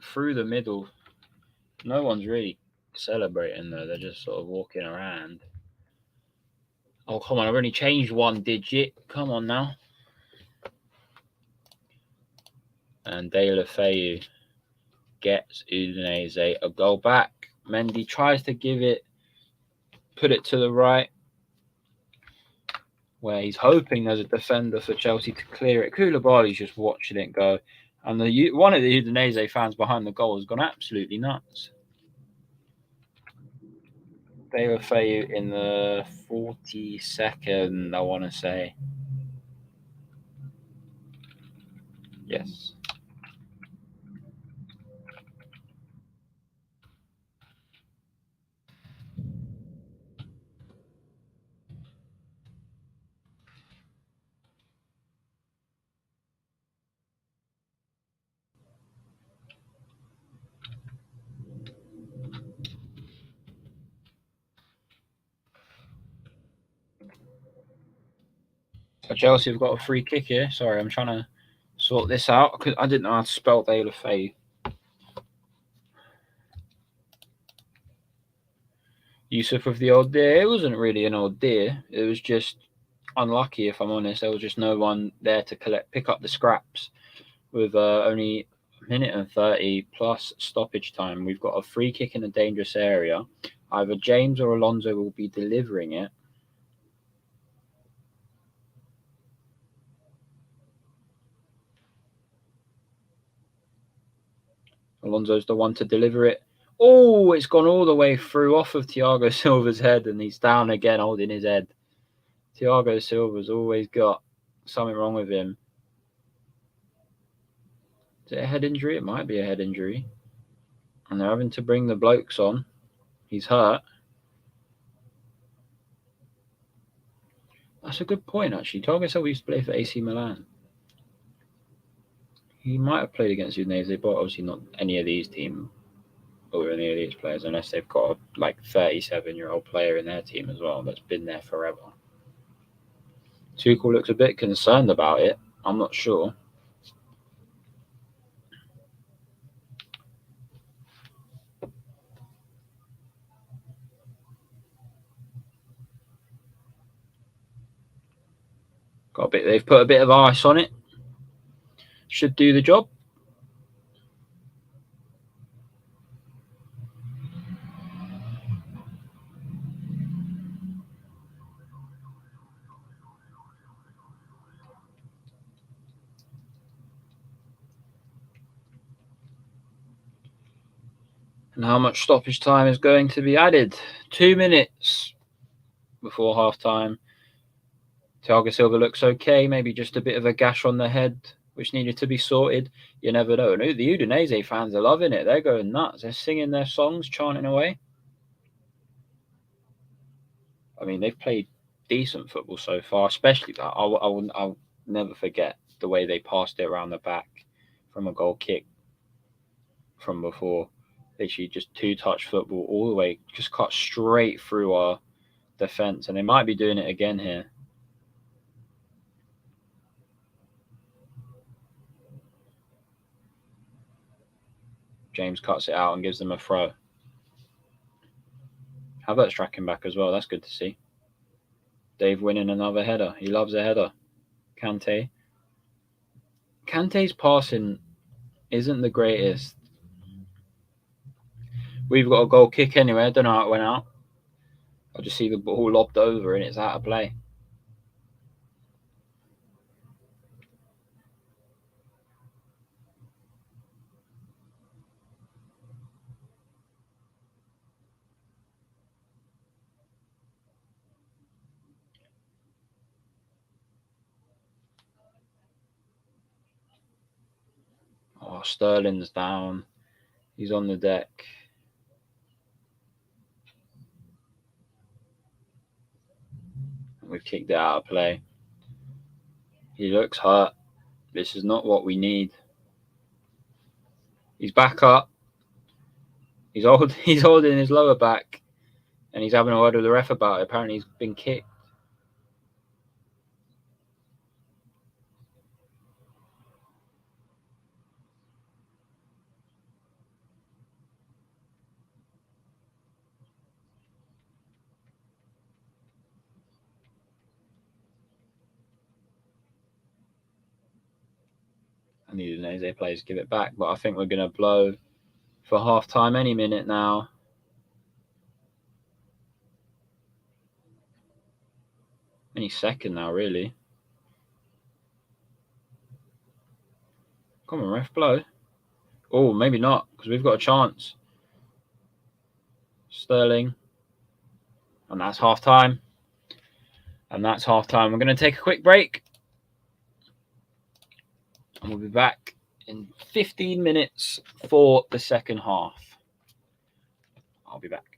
Through the middle. No one's really celebrating, though. They're just sort of walking around. Oh, come on. I've only changed one digit. Come on now. And De La Feu gets Udinese a goal back. Mendy tries to give it, put it to the right, where he's hoping there's a defender for Chelsea to clear it. Koulibaly's just watching it go. And one of the Udinese fans behind the goal has gone absolutely nuts. De La Feu in the 42nd, I want to say. Yes. So Chelsea have got a free kick here. Sorry, I'm trying to sort this out because I didn't know how to spell De La Feu. Yusuf with the old deer. It wasn't really an old deer. It was just unlucky, if I'm honest. There was just no one there to pick up the scraps. With only a minute and 30 plus stoppage time, we've got a free kick in a dangerous area. Either James or Alonso will be delivering it. Alonso's the one to deliver it. Oh, it's gone all the way through off of Thiago Silva's head, and he's down again holding his head. Thiago Silva's always got something wrong with him. Is it a head injury? It might be a head injury. And they're having to bring the blokes on. He's hurt. That's a good point, actually. Thiago Silva used to play for AC Milan. He might have played against Udinese, but obviously not any of these teams or any of these players, unless they've got a 37-year-old player in their team as well that's been there forever. Tuchel looks a bit concerned about it. I'm not sure. They've put a bit of ice on it. Should do the job. And how much stoppage time is going to be added? 2 minutes before half time. Thiago Silva looks okay. Maybe just a bit of a gash on the head, which needed to be sorted. You never know. And the Udinese fans are loving it. They're going nuts. They're singing their songs, chanting away. I mean, they've played decent football so far, especially that. I'll never forget the way they passed it around the back from a goal kick from before. Literally just two-touch football all the way, just cut straight through our defence. And they might be doing it again here. James cuts it out and gives them a throw. Havertz tracking back as well. That's good to see. Dave winning another header. He loves a header. Kante's passing isn't the greatest. We've got a goal kick anyway. I don't know how it went out. I just see the ball lobbed over and it's out of play. Oh, Sterling's down. He's on the deck. We've kicked it out of play. He looks hurt. This is not what we need. He's back up. He's holding his lower back, and he's having a word with the ref about it. Apparently, he's been kicked. And the Udinese players give it back, but I think we're going to blow for half time any minute now. Any second now, really. Come on, ref, blow. Oh, maybe not, because we've got a chance. Sterling. And that's half time. And that's half time. We're going to take a quick break. And we'll be back in 15 minutes for the second half. I'll be back.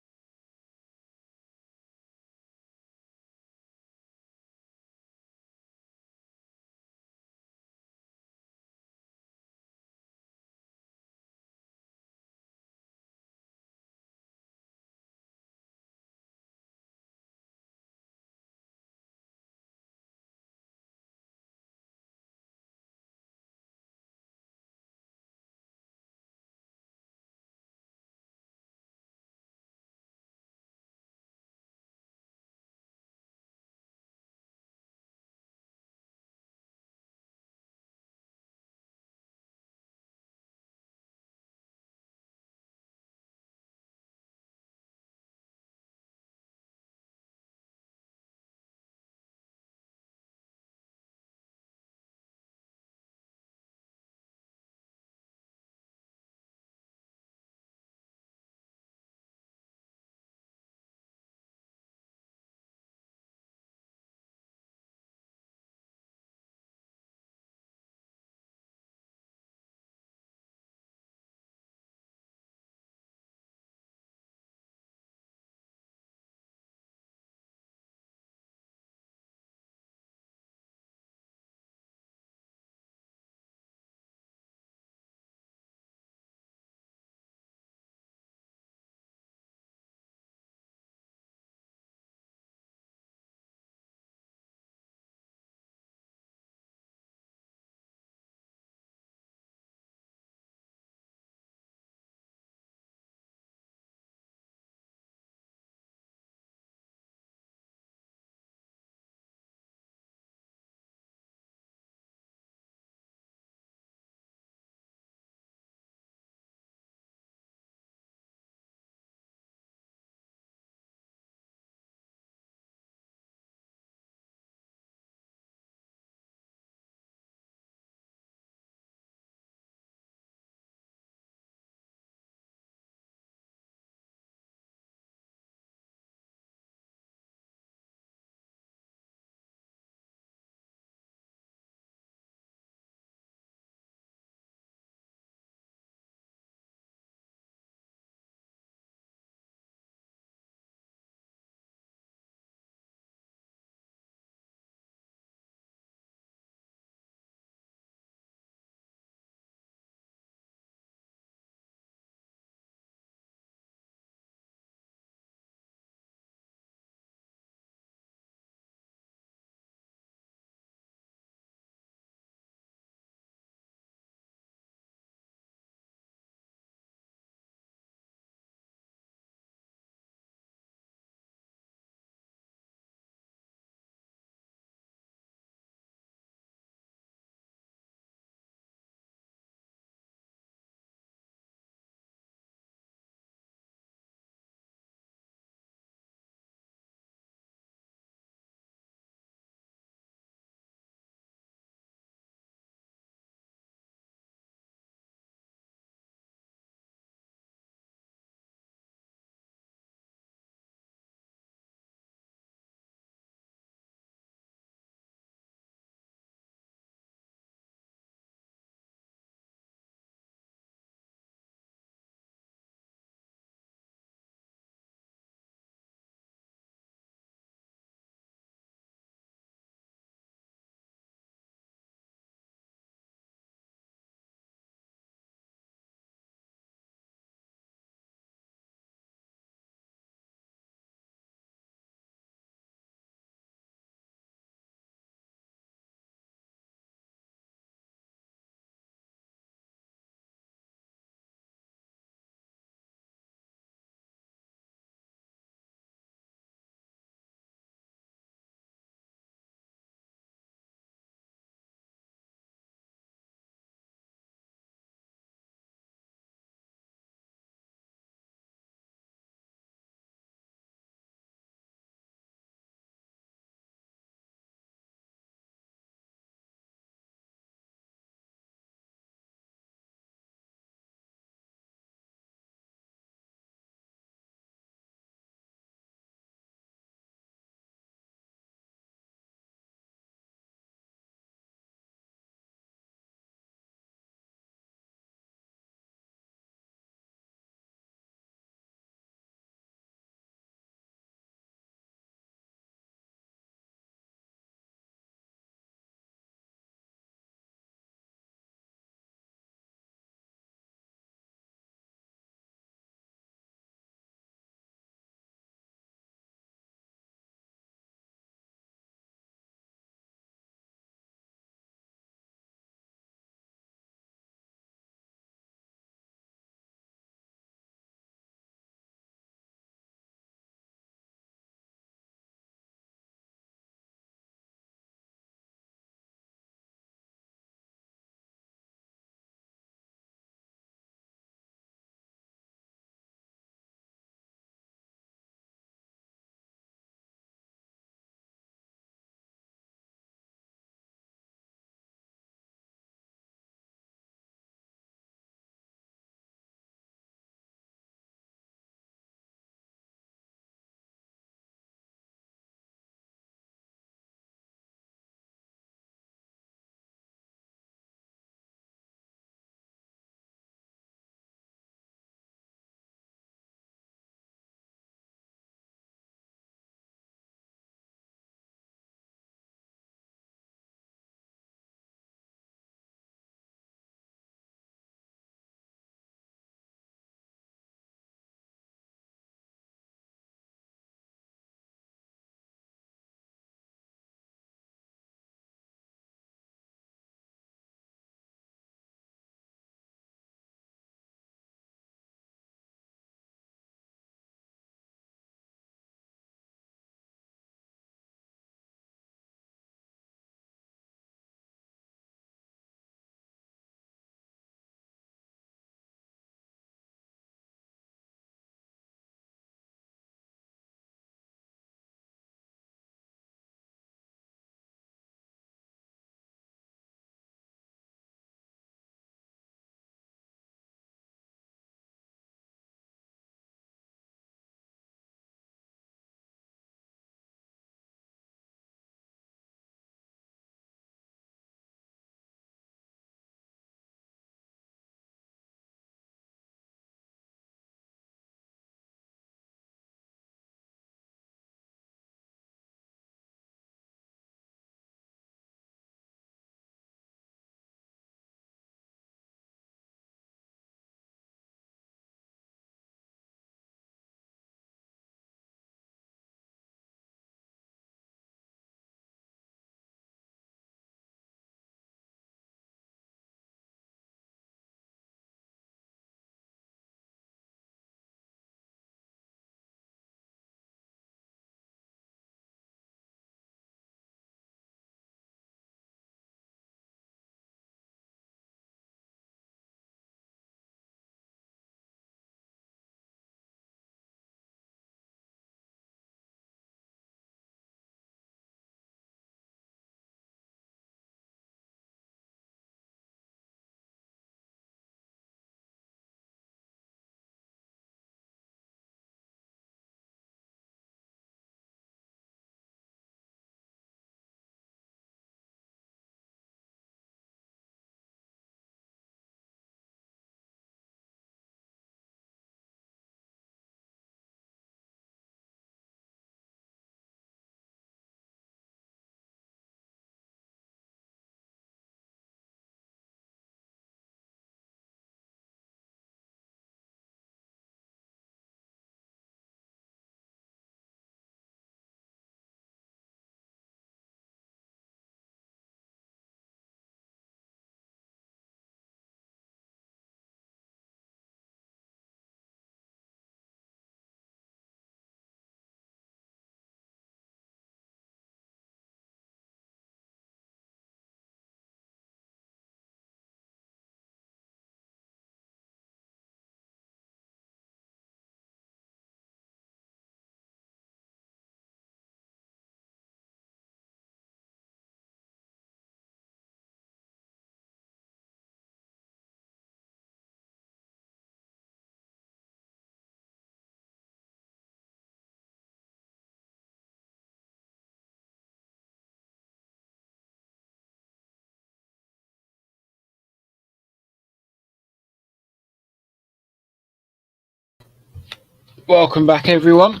Welcome back, everyone.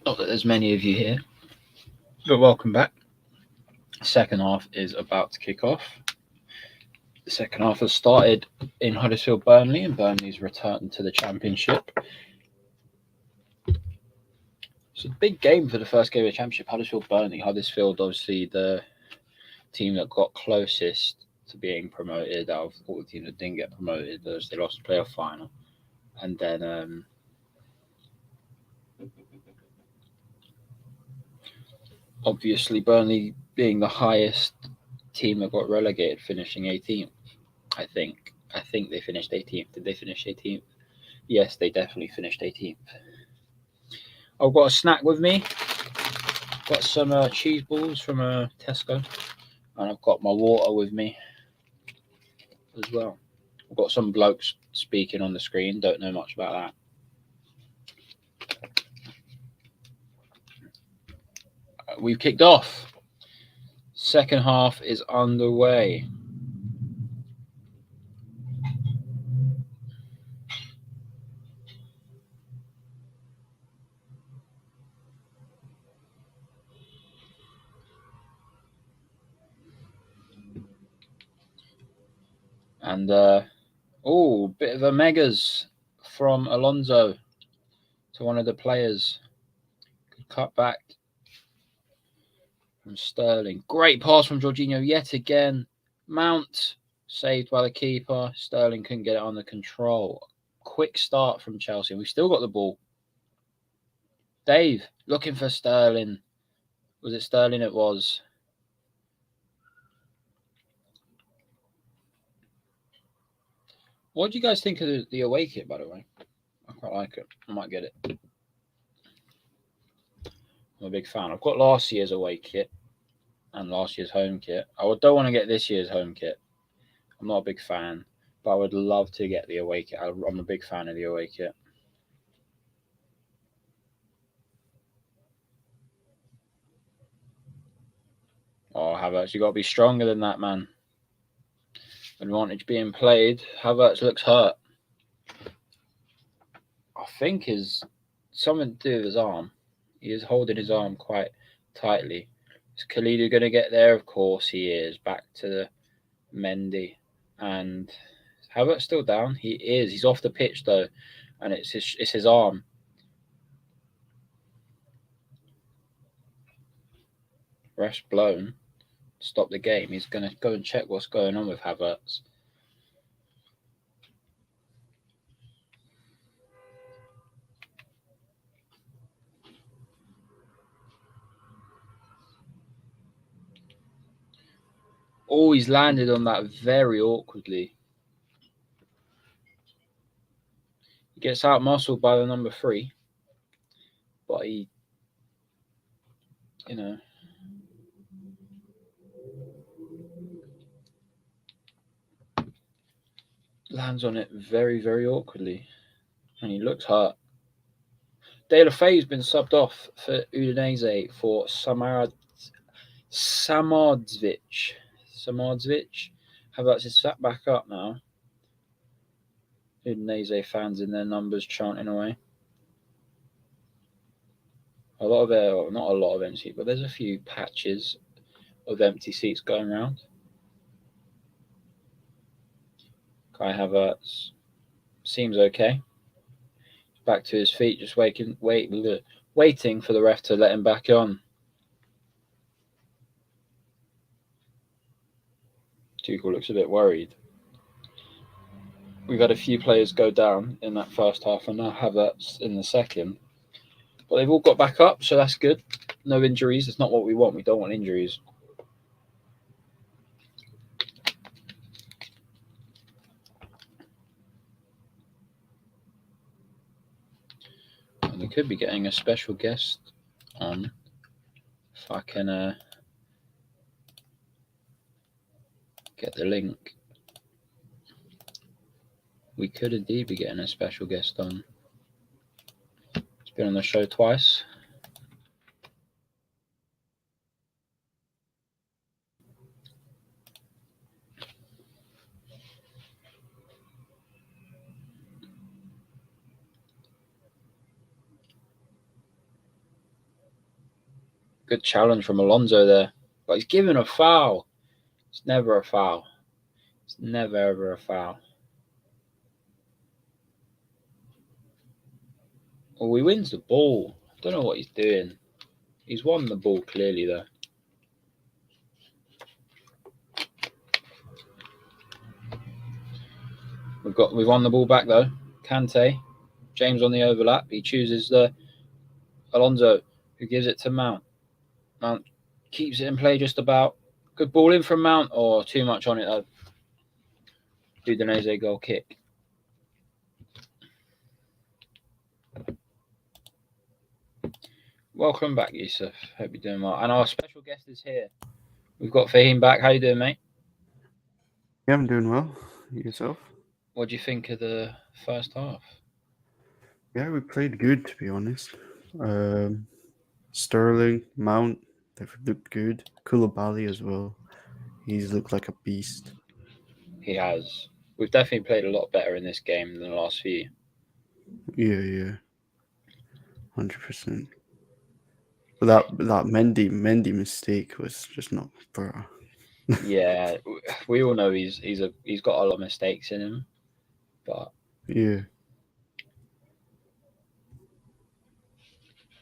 Not that there's many of you here, but welcome back. Second half is about to kick off. The second half has started in Huddersfield Burnley, and Burnley's returned to the Championship. It's a big game for the first game of the Championship. Huddersfield Burnley. Huddersfield, obviously, the team that got closest to being promoted out of all the teams that didn't get promoted. They lost the playoff final. And then obviously Burnley being the highest team that got relegated, finishing 18th. I think they finished 18th. Did they finish 18th? Yes, they definitely finished 18th. I've got a snack with me. Got some cheese balls from Tesco, and I've got my water with me as well. I've got some blokes speaking on the screen. Don't know much about that. We've kicked off. Second half is underway. And bit of a megas from Alonso to one of the players. Good cut back from Sterling. Great pass from Jorginho yet again. Mount saved by the keeper. Sterling couldn't get it under control. Quick start from Chelsea. We've still got the ball. Dave looking for Sterling. Was it Sterling? It was. What do you guys think of the away kit, by the way? I quite like it. I might get it. I'm a big fan. I've got last year's away kit and last year's home kit. I don't want to get this year's home kit. I'm not a big fan, but I would love to get the away kit. I'm a big fan of the away kit. Oh, Havertz, you got to be stronger than that, man. Advantage being played. Havertz looks hurt. I think is something to do with his arm. He is holding his arm quite tightly. Is Khalidu going to get there? Of course he is. Back to the Mendy. And Havertz still down? He is. He's off the pitch though. And it's his arm. Ref's blown. Stop the game. He's going to go and check what's going on with Havertz. Oh, he's landed on that very awkwardly. He gets out muscled by the number 3. But he, lands on it very, very awkwardly. And he looks hurt. De La Fay's been subbed off for Udinese for Samardzic. Havertz is sat back up now. Udinese fans in their numbers chanting away. Not a lot of empty, but there's a few patches of empty seats going around. Kai Havertz seems okay. Back to his feet, just waiting for the ref to let him back on. Tuchel looks a bit worried. We've had a few players go down in that first half, and now Havertz in the second. But they've all got back up, so that's good. No injuries. It's not what we want. We don't want injuries. And we could be getting a special guest on. If I can get the link. We could indeed be getting a special guest on. He's been on the show twice. Good challenge from Alonso there, but he's given a foul. It's never a foul. It's never ever a foul. Oh, he wins the ball. I don't know what he's doing. He's won the ball clearly though. We've won the ball back though. Kante, James on the overlap. He chooses the Alonso, who gives it to Mount. Mount keeps it in play just about. Good ball in from Mount, or too much on it though. Udinese goal kick. Welcome back, Yusuf. Hope you're doing well. And our special guest is here. We've got Fahim back. How you doing, mate? Yeah, I'm doing well. Yourself? What do you think of the first half? Yeah, we played good, to be honest. Sterling, Mount, they've looked good. Koulibaly as well. He's looked like a beast. He has. We've definitely played a lot better in this game than the last few. Yeah. 100%. But that Mendy mistake was just not bro. Yeah, we all know he's got a lot of mistakes in him, but Yeah.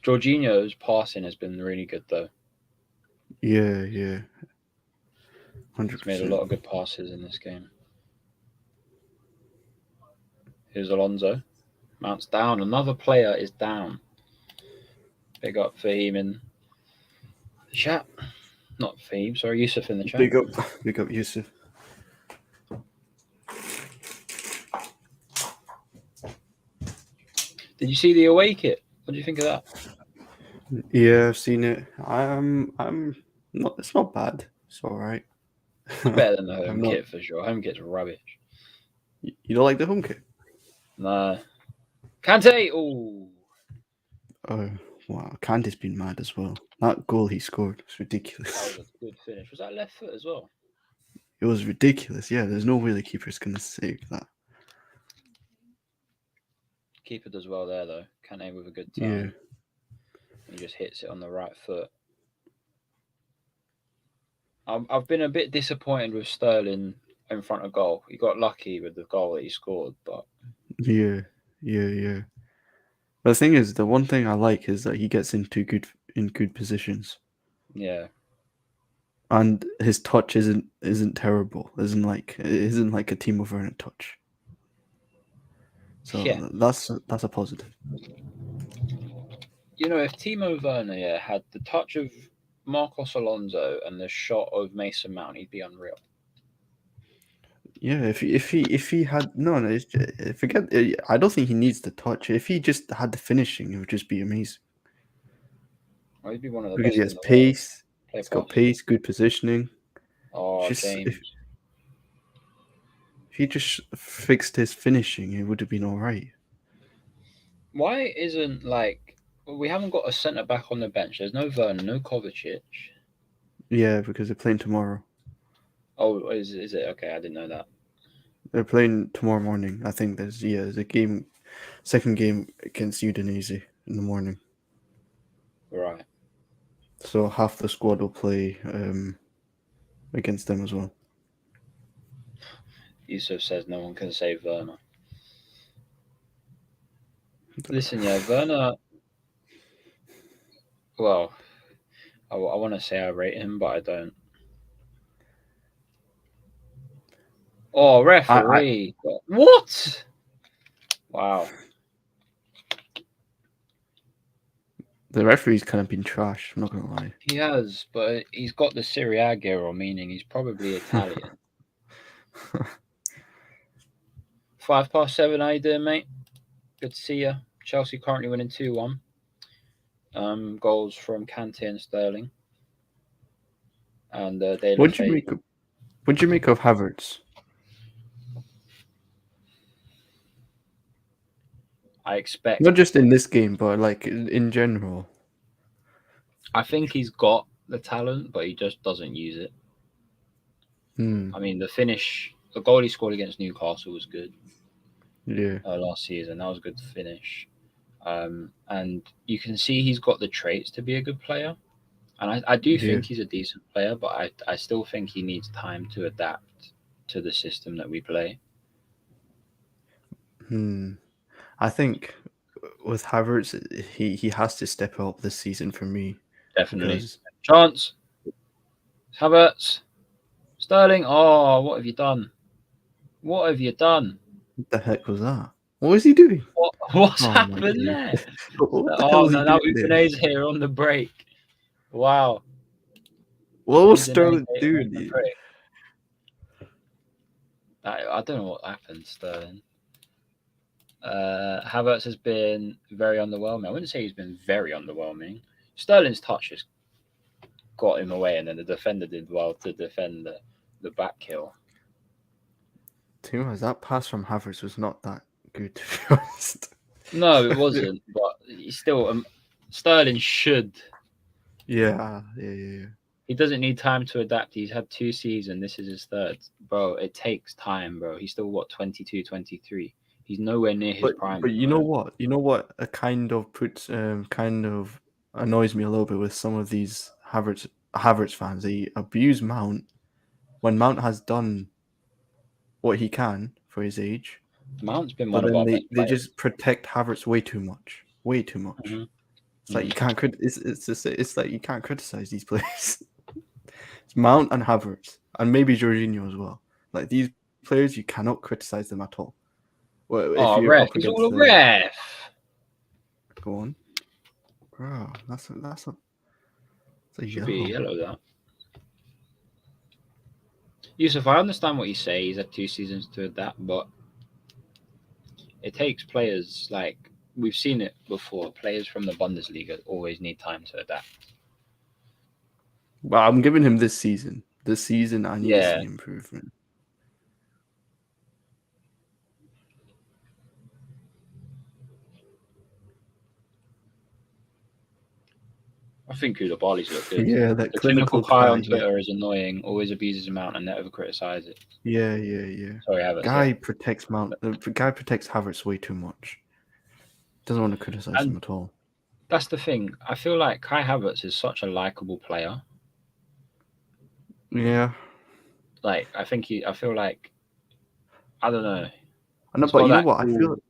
Jorginho's passing has been really good though. Yeah. He's made a 100%. lot of good passes in this game. Here's Alonso. Mount's down. Another player is down. Big up Fahim in the chat. Not Fahim, sorry, Yusuf in the chat. Big up Yusuf. Did you see the away kit? What do you think of that? Yeah, I've seen it. I'm not. It's not bad. It's all right. It's better than the I'm home not. kit for sure. Home kit's rubbish. You don't like the home kit? No. Kante! Oh. Oh, wow. Kante's been mad as well. That goal he scored was ridiculous. That was a good finish. Was that left foot as well? It was ridiculous. Yeah, there's no way the keeper's going to save that. Keeper does well there though. Kante with a good turn. Yeah. He just hits it on the right foot. I've been a bit disappointed with Sterling in front of goal. He got lucky with the goal that he scored, but Yeah. But the thing is, the one thing I like is that he gets into good positions, yeah, and his touch isn't terrible. It isn't like a Timo Werner touch. So yeah. that's a positive. You know, if Timo Werner had the touch of Marcos Alonso and the shot of Mason Mount, he'd be unreal. Yeah, if he had forget. I don't think he needs the touch. If he just had the finishing, it would just be amazing. Well, he'd be one of the Because best he in has the world. pace. He's got pace, good positioning. Oh, Just James. if he just fixed his finishing, it would have been all right. Why isn't we haven't got a centre back on the bench? There's no Werner, no Kovacic. Yeah, because they're playing tomorrow. Oh, is it? Okay, I didn't know that. They're playing tomorrow morning. I think there's a game, second game against Udinese in the morning. Right. So half the squad will play against them as well. Yusuf says no one can save Werner. Listen, yeah, Werner. Well, I want to say I rate him, but I don't. Oh, referee! What? Wow. The referee's kind of been trash. I'm not gonna lie. He has, but he's got the Serie A girl, meaning he's probably Italian. 7:05. How you doing, mate? Good to see you. Chelsea currently winning 2-1. Goals from Kante and Sterling. And they. What'd you make of Havertz? I expect. Not just in this game, but like in general. I think he's got the talent, but he just doesn't use it. I mean, the goal he scored against Newcastle was good. Yeah. Last season, that was a good finish. And you can see he's got the traits to be a good player. And I do Yeah. think he's a decent player, but I still think he needs time to adapt to the system that we play. I think with Havertz, he has to step up this season for me Definitely. because Chance. Havertz. Sterling. Oh, what have you done? What have you done? what the heck was that? What was he doing? What's Oh my happened days! there? What the hell Oh was he no, now doing there? Udinese here on the break. Wow. What was Udinese Sterling on the doing? break. I don't know what happened, Sterling. Havertz has been very underwhelming. I wouldn't say he's been very underwhelming. Sterling's touch has got him away, and then the defender did well to defend the back kill. To be honest, that pass from Havertz was not that good, to be honest. No, it wasn't, but he's still Sterling should. Yeah. He doesn't need time to adapt. He's had 2 seasons. This is his third. Bro, it takes time, bro. He's still, what, 22, 23. He's nowhere near his prime But at the you know moment. what? You know what? It kind of puts kind of annoys me a little bit with some of these Havertz fans. They abuse Mount when Mount has done what he can for his age, Mount's been but one of then our best they players. just protect Havertz way too much. Way too much. Hmm. It's like you can't it's like you can't criticize these players. It's Mount and Havertz and maybe Jorginho as well. Like these players, you cannot criticize them at all. Well, if Oh, you're ref. up He's against all a the ref. go on, bro, that's a Should be a yellow. yellow, that. Yusuf, I understand what you say. He's had 2 seasons to adapt, but it takes players like we've seen it before. Players from the Bundesliga always need time to adapt. But I'm giving him this season. This season, I need to Yeah. see improvement. I think Koulibaly's look good. Yeah, that The clinical clinical Kai guy. on Twitter is annoying. Always abuses him out and never criticize it. Yeah. Sorry, Havertz. Yeah, Guy protects Mount. The guy protects Havertz way too much. Doesn't want to criticize him and at all. that's the thing. I feel like Kai Havertz is such a likable player. Yeah, Like I feel like I don't know. I know, He's but got you know that what? cool.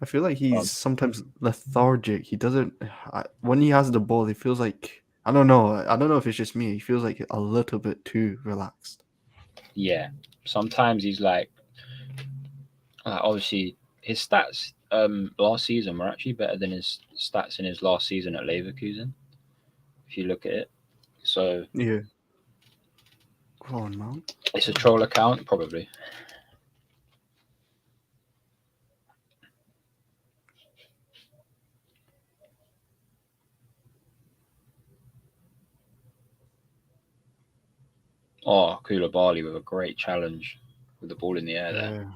I feel like he's sometimes lethargic. He doesn't when he has the ball. He feels like I don't know. I don't know if it's just me. He feels like a little bit too relaxed. Yeah, sometimes he's like obviously his stats last season were actually better than his stats in his last season at Leverkusen. If you look at it, so Yeah. Go on, Mount. it's a troll account probably. Oh, Koulibaly with a great challenge with the ball in the air there. Yeah.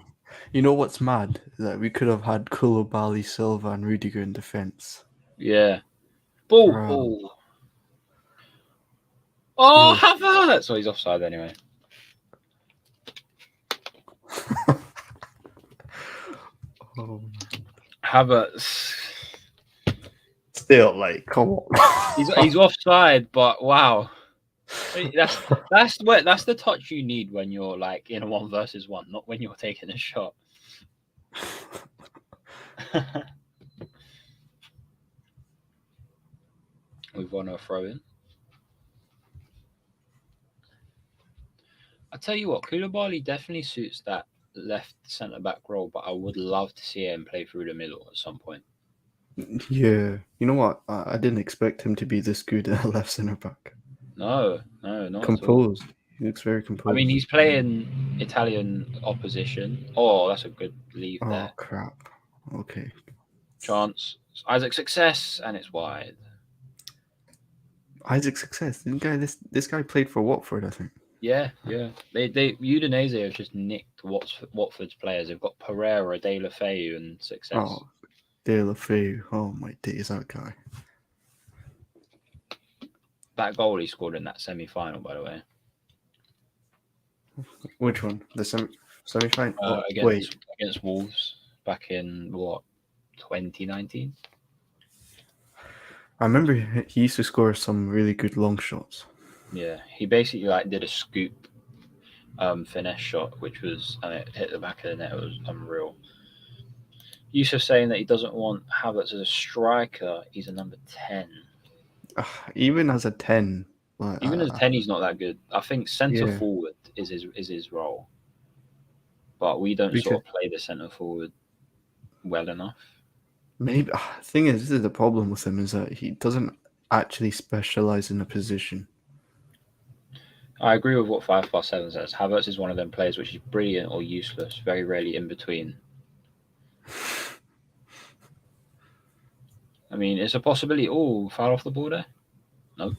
You know what's mad? That we could have had Koulibaly, Silva, and Rudiger in defense. Yeah. Ball. Bro. Oh. Oh, Yo. Havertz. So he's offside anyway. Oh. Havertz. Still, like, come on. He's offside, but wow. That's the touch you need when you're like in a 1 versus 1, not when you're taking a shot. We've won a throw in. I tell you what, Koulibaly definitely suits that left centre back role, but I would love to see him play through the middle at some point. Yeah. You know what? I didn't expect him to be this good at left centre back. No, not at all. Composed. He looks very I composed. mean, he's playing Italian opposition. Oh, that's a good leave Oh, there. crap. Okay. Chance. Isaac success, and it's wide. Isaac success. This guy played for Watford, I think. Yeah. They Udinese have just nicked Watford's players. They've got Pereira, De La Feu, and success. Oh, De La Feu. Oh my days, that guy. That goal he scored in that semi-final, by the way. Which one? The semi-final? Against Wolves back in what 2019. I remember he used to score some really good long shots. Yeah, he basically like did a scoop finesse shot, which was and it hit the back of the net. It was unreal. Yusuf saying that he doesn't want Havertz as a striker. He's a number 10. Even as a 10, like, Even as a 10, he's not that good. I think centre yeah, forward is his role, but we don't because sort of play the centre forward well enough. maybe thing is, this is the problem with him is that he doesn't actually specialize in a position. I agree with what 5+7 says. Havertz is one of them players which is brilliant or useless, very rarely in between. I mean, it's a possibility. Oh, foul off the ball there? No.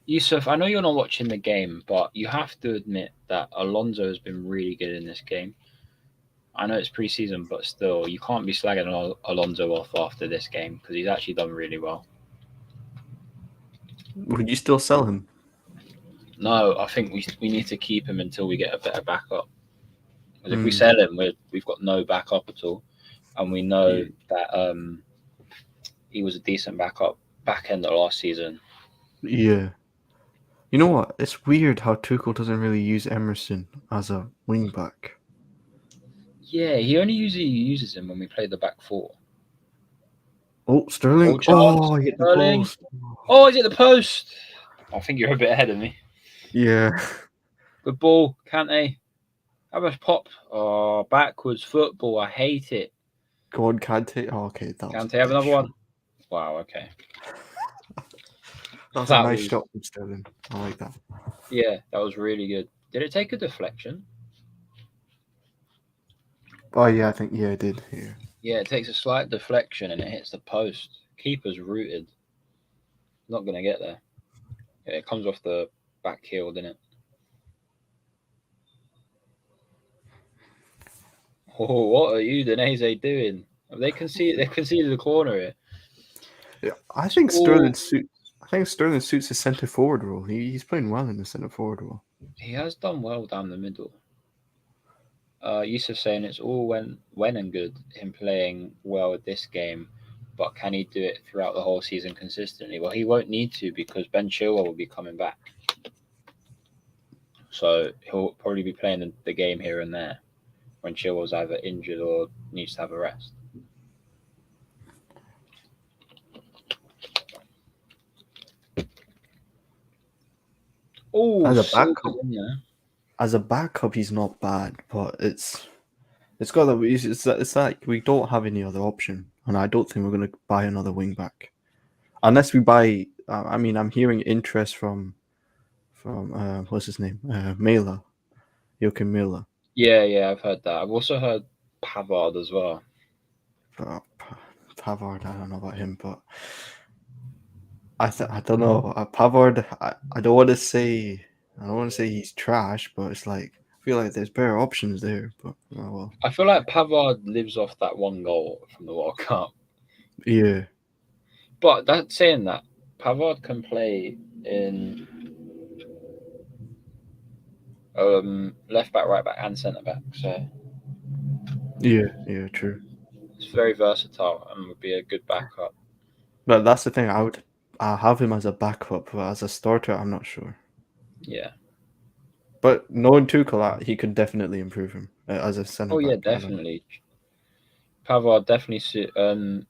Yusuf, I know you're not watching the game, but you have to admit that Alonso has been really good in this game. I know it's pre-season, but still, you can't be slagging Alonso off after this game because he's actually done really well. Would you still sell him? No, I think we need to keep him until we get a better backup. Because if we sell him, we've got no backup at all, and we know that he was a decent backup back end of last season. Yeah. You know what? It's weird how Tuchel doesn't really use Emerson as a wing back. Yeah, he only usually uses him when we play the back four. Oh, Sterling! Chance, Oh, he hit the Sterling. post. Oh, is it the post? I think you're a bit ahead of me. Yeah. Good ball, Kante. How much pop? Oh, backwards football. I hate it. Go on, Kante. Oh, okay, that was Kante, a have bit another short. one. Wow, okay. That was That a nice was shot from Sterling. I like that. yeah, that was really good. Did it take a deflection? Oh yeah, I think it did here. Yeah, it takes a slight deflection and it hits the post. Keeper's rooted. Not gonna get there. Yeah, it comes off the back heel, didn't it? Oh, what are you, Udinese, doing? Have they conceded? They conceded the corner here. Yeah, I think Oh, Sterling suits his centre forward role. He's playing well in the centre forward role. he has done well down the middle. Yusuf saying it's all when and good him playing well at this game, but can he do it throughout the whole season consistently? Well, he won't need to because Ben Chilwell will be coming back, so he'll probably be playing the game here and there when Chilwell's either injured or needs to have a rest. Oh, As a Silva's backup, in there. he's not bad, but it's got that it's like we don't have any other option, and I don't think we're gonna buy another wing back unless we buy. I mean, I'm hearing interest from what's his name, Mela, Joachim Mela. Yeah, I've heard that. I've also heard Pavard as well. But Pavard, I don't know about him, but I don't know. Pavard, I don't want to say he's trash, but it's like I feel like there's better options there. But oh well. I feel like Pavard lives off that one goal from the World Cup. Yeah, But that saying that, Pavard can play in left back, right back, and centre back. So yeah, true. it's very versatile and would be a good backup. But that's the thing. I have him as a backup, but as a starter, I'm not sure. Yeah. But knowing Tuchel, he could definitely improve him as a centre Oh yeah, back. I don't know. definitely. Pavard definitely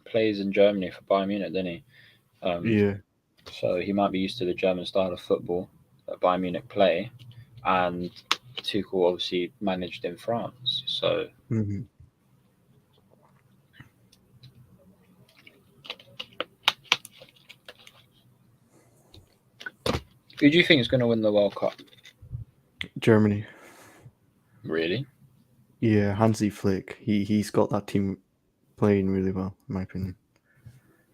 plays in Germany for Bayern Munich, didn't he? Yeah. So he might be used to the German style of football that Bayern Munich play, and Tuchel obviously managed in France. So Mm-hmm. who do you think is going to win the World Cup? Germany. Really? Yeah, Hansi Flick. He's got that team playing really well, in my opinion.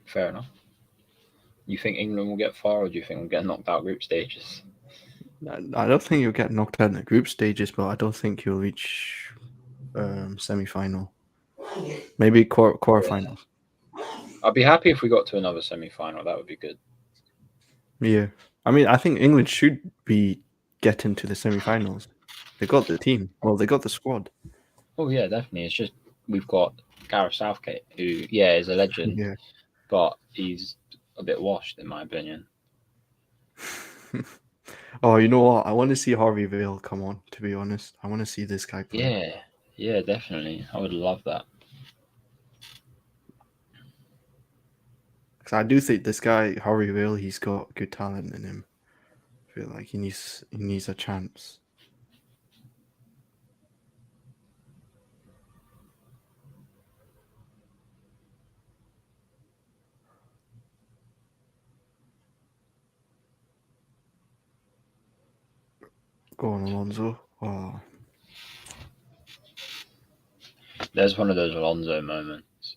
Fair enough. You think England will get far, or do you think we'll get knocked out group stages? I don't think you'll get knocked out in the group stages, but I don't think you'll reach semi-final. Maybe quarterfinals. I'd be happy if we got to another semi-final. That would be good. Yeah, I mean, I think England should be getting to the semi-finals. They got the team. Well, they got the squad. Oh yeah, definitely. It's just we've got Gareth Southgate, who is a legend, Yeah. but he's a bit washed in my opinion. Oh, you know what? I want to see Harvey Vale come on. To be honest, I want to see this guy play. Yeah, definitely. I would love that. Because I do think this guy Harvey Vale, he's got good talent in him. I feel like he needs a chance. Go on, Alonso. Oh, There's one of those Alonso moments.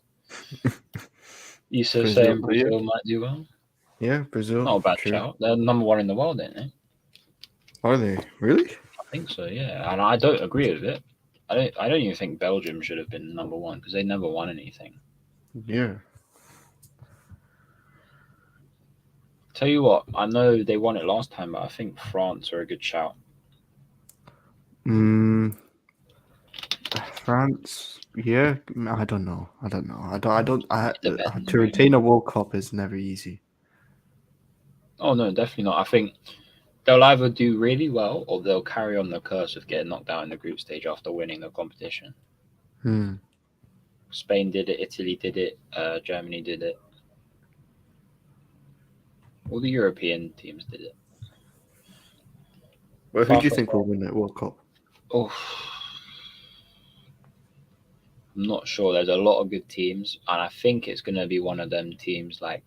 Yusuf Brazil. saying Oh, yeah, Brazil might do well. yeah, Brazil. Not a bad True. shout. They're number one in the world, ain't they? Are they really? I think so. Yeah, and I don't agree with it. I don't even think Belgium should have been number one because they never won anything. Yeah. Tell you what, I know they won it last time, but I think France are a good shout. France. Yeah, I don't know. I don't know. Depends, To really. retain a World Cup is never easy. Oh no, definitely not. I think they'll either do really well or they'll carry on the curse of getting knocked out in the group stage after winning the competition. Hmm. Spain did it, Italy did it, Germany did it. All the European teams did it. Well, who Far do you from think will win that World Cup? oh, I'm not sure. There's a lot of good teams, and I think it's going to be one of them teams like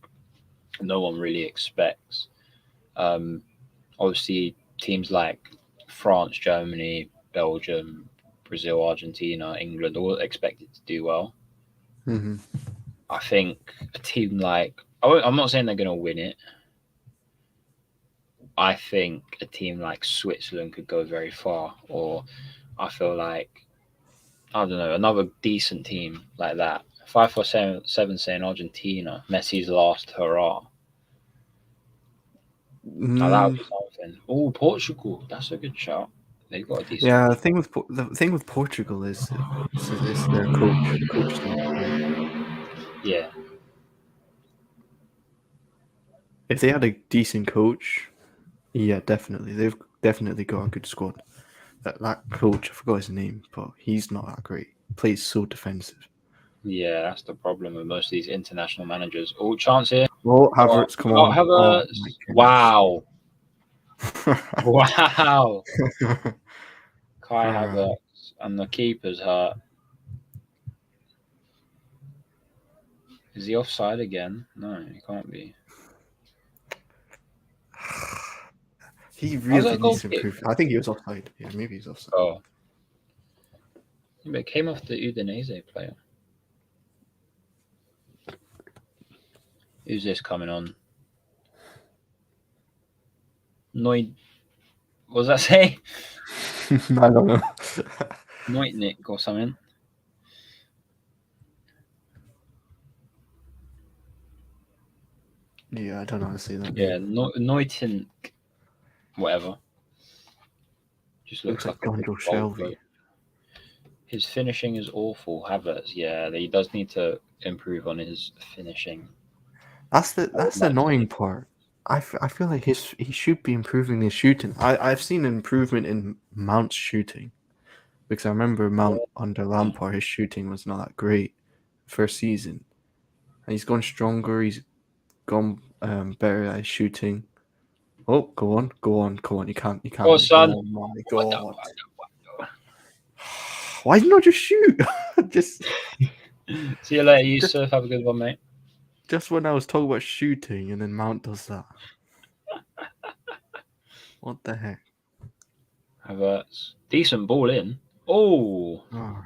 no one really expects. Um, Obviously, teams like France, Germany, Belgium, Brazil, Argentina, England all expected to do well. Mm-hmm. I think a team like I'm not saying they're going to win it. I think a team like Switzerland could go very far, or I feel like I don't know another decent team like that. 547 saying Argentina, Messi's last hurrah. Now that would Mm, be something. Oh, Portugal, that's a good shout. They've got a decent yeah, team. the thing with Portugal is it's their coach. The coach is not great. Yeah, If they had a decent coach, yeah, definitely they've definitely got a good squad. That coach, I forgot his name, but he's not that great. Plays so defensive. yeah, that's the problem with most of these international managers. Oh, chance here. Oh, Go on. Havertz, come Oh, on! Oh my Havertz. goodness! Wow. Wow. Kai Bruh. Havertz. And the keeper's hurt. Is he offside again? No, he can't be. He How's that really goal needs to kick? improve. I think he was offside. Yeah, maybe he's offside. Oh. But it came off the Udinese player. Who's this coming on? Noid. What does that say? I don't know. Noitnik or something. Yeah, I don't know how to say that Yeah, name. Neutink. Whatever. Just Looks looks like like a big Donjo bulk. Shelby. His finishing is awful. Havertz, yeah, he does need to improve on his finishing. That's the I would the like to see. annoying part. I feel like he should be improving his shooting. I've seen an improvement in Mount's shooting because I remember Mount under Yeah. Lampard his shooting was not that great first season, and he's gone stronger. He's gone better at his shooting. Oh, go on, go on, go on! You Oh, can't. son. Oh my What the god! Why didn't I just shoot? just See you later, just Yusuf. Have a good one, mate. just when I was talking about shooting, and then Mount does that. What the heck? Havertz. Decent ball in. Oh, Oh.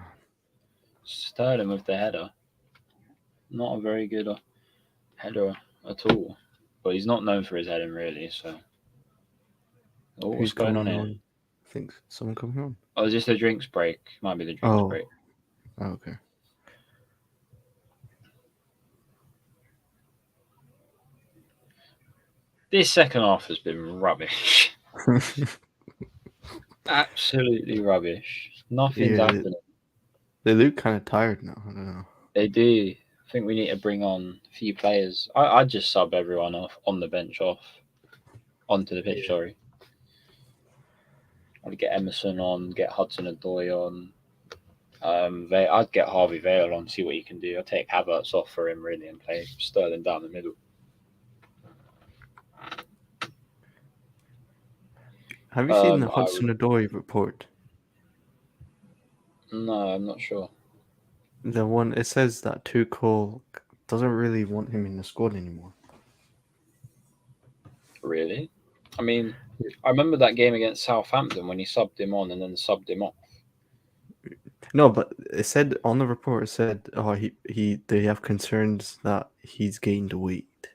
Sterling with the header. Not a very good header at all. But he's not known for his heading, really, so. Oh, what's Who's going on coming here? on? I think someone coming on. Oh, is this the drinks break? Might be the drinks Oh, break. okay. This second half has been rubbish. Absolutely rubbish. Nothing's Yeah, happening. They look kind of tired now. I don't know. They do. I think we need to bring on a few players. I'd just sub everyone off on the bench off onto the pitch. Yeah. Sorry, I'd get Emerson on, get Hudson-Odoi on. I'd get Harvey Vale on, see what he can do. I'd take Havertz off for him really and play Sterling down the middle. Have you seen the Hudson-Odoi report? No, I'm not sure. The one it says that Tuchel doesn't really want him in the squad anymore. Really? I mean, I remember that game against Southampton when he subbed him on and then subbed him off. No, but it said on the report. It said, "Oh, they have concerns that he's gained weight."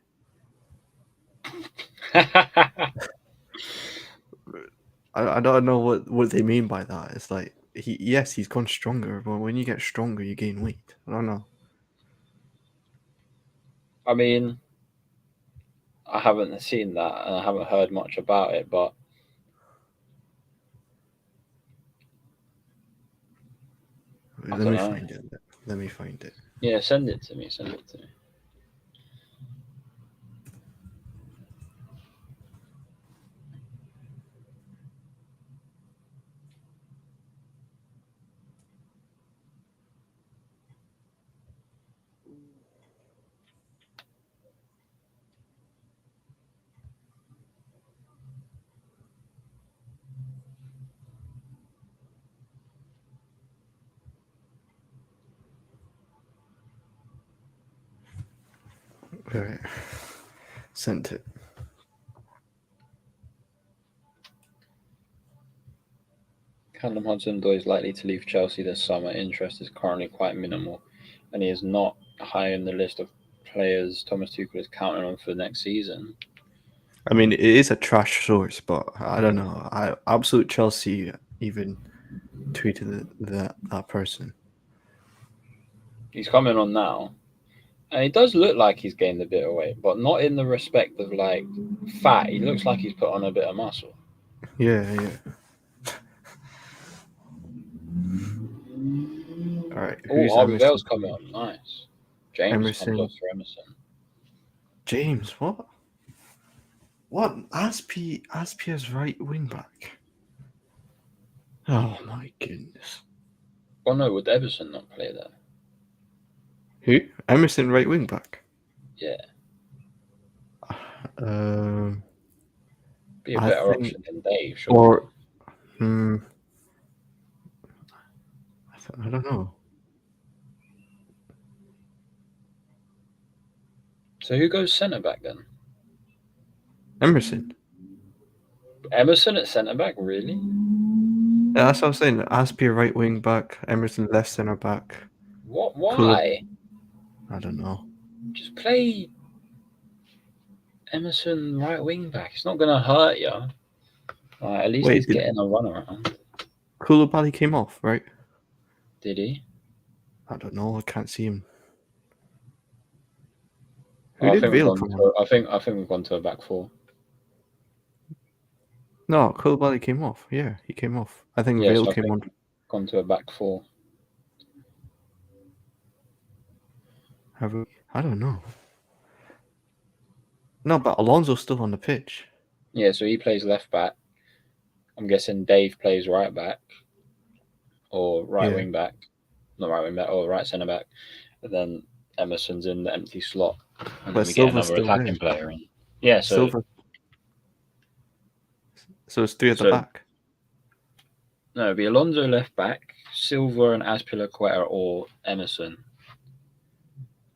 I don't know what they mean by that. It's like he's gone stronger, but when you get stronger, you gain weight. I don't know. I mean, I haven't seen that and I haven't heard much about it, but Let me find it. Let me find it. Yeah, send it to me. Send it to me. Right. Sent it. Callum Hudson-Odoi is likely to leave Chelsea this summer. Interest is currently quite minimal, and he is not high on the list of players Thomas Tuchel is counting on for next season. I mean, it is a trash source, but I don't know. Absolute Chelsea even tweeted that person. He's coming on now, and he does look like he's gained a bit of weight, but not in the respect of like fat. He looks like he's put on a bit of muscle. Yeah. All right. Oh, Harvey Vale's coming on. Nice. James comes off for Emerson. James, what? What? Aspia's right wing back. Oh my goodness. Oh no, would Emerson not play there? Who? Emerson right wing back. Yeah. Be a better option than Dave, sure. Or I don't know. So who goes centre back then? Emerson. Emerson at centre back, really? Yeah, that's what I'm saying. Aspia right wing back, Emerson left centre back. What? Why? I don't know. Just play Emerson right wing back. It's not gonna hurt you. At least he's getting a run around. Koulibaly came off, right? Did he? I don't know. I can't see him. I think we've gone to a back four. No, Koulibaly came off. Yeah, he came off. I think Vale came on. Gone to a back four. Have we? I don't know. No, but Alonso's still on the pitch. Yeah, so he plays left back. I'm guessing Dave plays right back or wing back. Not right wing back, or right centre back. And then Emerson's in the empty slot. And then we get another attacking player in. Yeah, so Silva. So it's three at the back. No, it'd be Alonso left back, Silva and Azpilicueta or Emerson.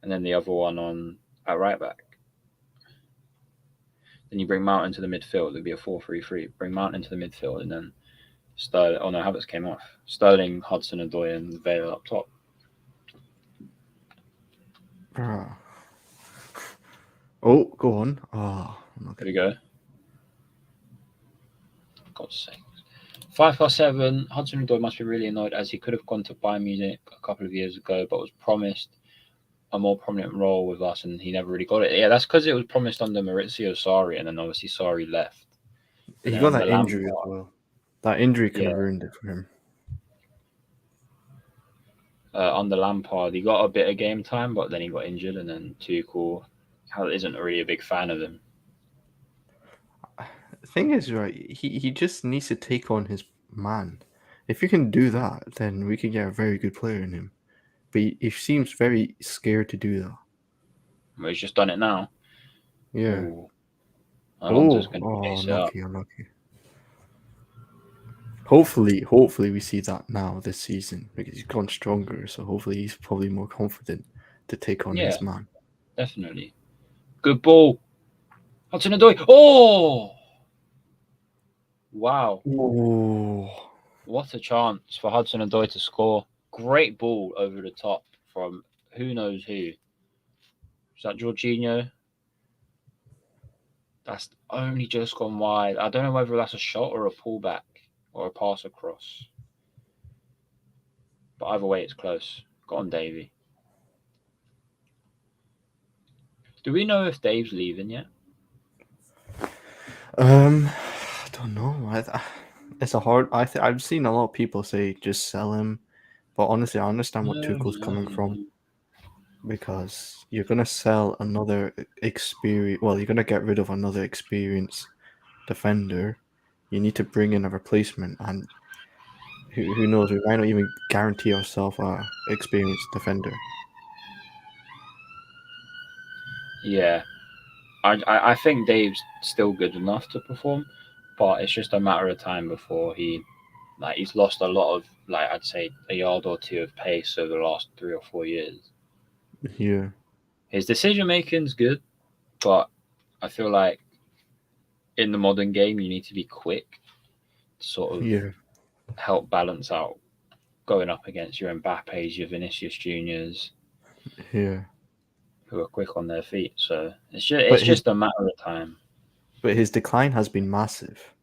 And then the other one at right back. Then you bring Mount into the midfield. It'd be a 4-3-3. Bring Mount into the midfield and then Sterling. Oh no, Havertz came off. Sterling, Hudson-Odoi, and Vale up top. Oh, go on. Oh, there we go. God's sake. 5+7. Hudson-Odoi must be really annoyed as he could have gone to Bayern Munich a couple of years ago, but was promised a more prominent role with us, and he never really got it. Yeah, that's because it was promised under Maurizio Sarri, and then obviously Sarri left. He got that injury as well. That injury could have ruined it for him. under Lampard. He got a bit of game time, but then he got injured, and then Tuchel isn't really a big fan of him. The thing is, right, he just needs to take on his man. If you can do that, then we can get a very good player in him. But he seems very scared to do that. But he's just done it now. Yeah. Ooh, Alonso's going to Oh, chase it up. unlucky, unlucky. Hopefully we see that now this season because he's gone stronger. So hopefully he's probably more confident to take on Yeah, his man. definitely. Good ball. Hudson-Odoi. Oh! Wow. Oh, What a chance for Hudson-Odoi to score. Great ball over the top from who knows who. Is that Jorginho? That's only just gone wide. I don't know whether that's a shot or a pullback or a pass across. But either way, it's close. Got on Davey. Do we know if Dave's leaving yet? I don't know. It's a hard. I've seen a lot of people say just sell him, but honestly, I understand what No, Tuchel's no, coming from no. because you're gonna sell another experience. Well, you're gonna get rid of another experienced defender. You need to bring in a replacement, and who knows? We might not even guarantee ourselves a experienced defender. Yeah, I think Dave's still good enough to perform, but it's just a matter of time before he's lost a lot of I'd say a yard or two of pace over the last 3 or 4 years. Yeah, His decision making's good, but I feel like in the modern game you need to be quick to sort of yeah, help balance out going up against your Mbappe's, your Vinicius Juniors, yeah. who are quick on their feet. So But it's his just a matter of time. decline has been massive.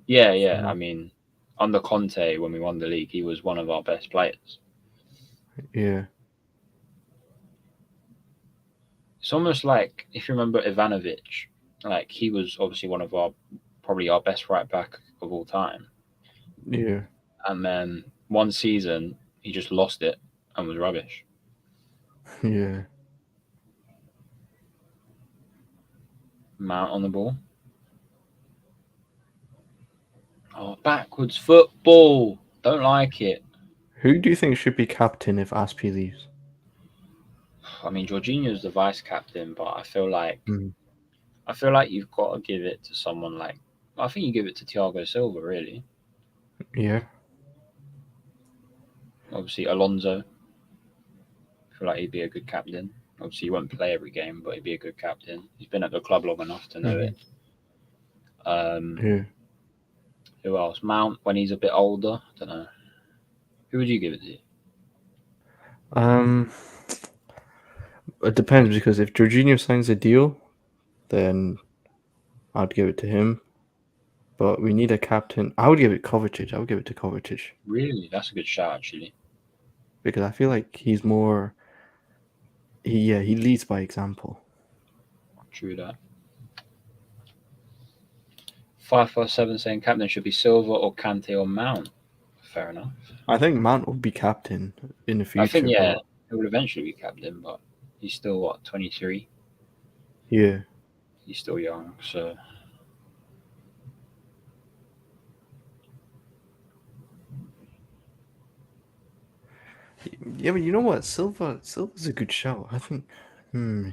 Yeah, yeah. I So, mean, under Conte when we won the league, he was one of our best players. yeah, It's almost like if you remember Ivanovic, like he was obviously one of our probably our best right back of all time. yeah, And then one season he just lost it and was rubbish. yeah. Mount on the ball. Oh, backwards football. Don't like it. Who do you think should be captain if Aspi leaves? I mean, Jorginho's the vice captain, but Mm, I feel like you've got to give it to someone like I think you give it to Thiago Silva. Really, yeah, obviously Alonso. I feel like he'd be a good captain. Obviously, he won't play every game, but he'd be a good captain. He's been at the club long enough to know hmm it. Um, yeah. who else? Mount when he's a bit older. I don't know. Who would you give it to? Um, it depends because if Jorginho signs a deal, then I'd give it to him. But we need a captain. I would give it Kovacic. I would give it to Kovacic Really, that's a good shout actually. because I feel like he's more. He leads by example. True that. 557 saying captain should be Silva or Kante or Mount. Fair enough. I think Mount will be captain in the I think future, yeah, but he will eventually be captain, but he's still what 23. yeah, He's still young, so yeah. But you know what? Silva's a good shout. I think.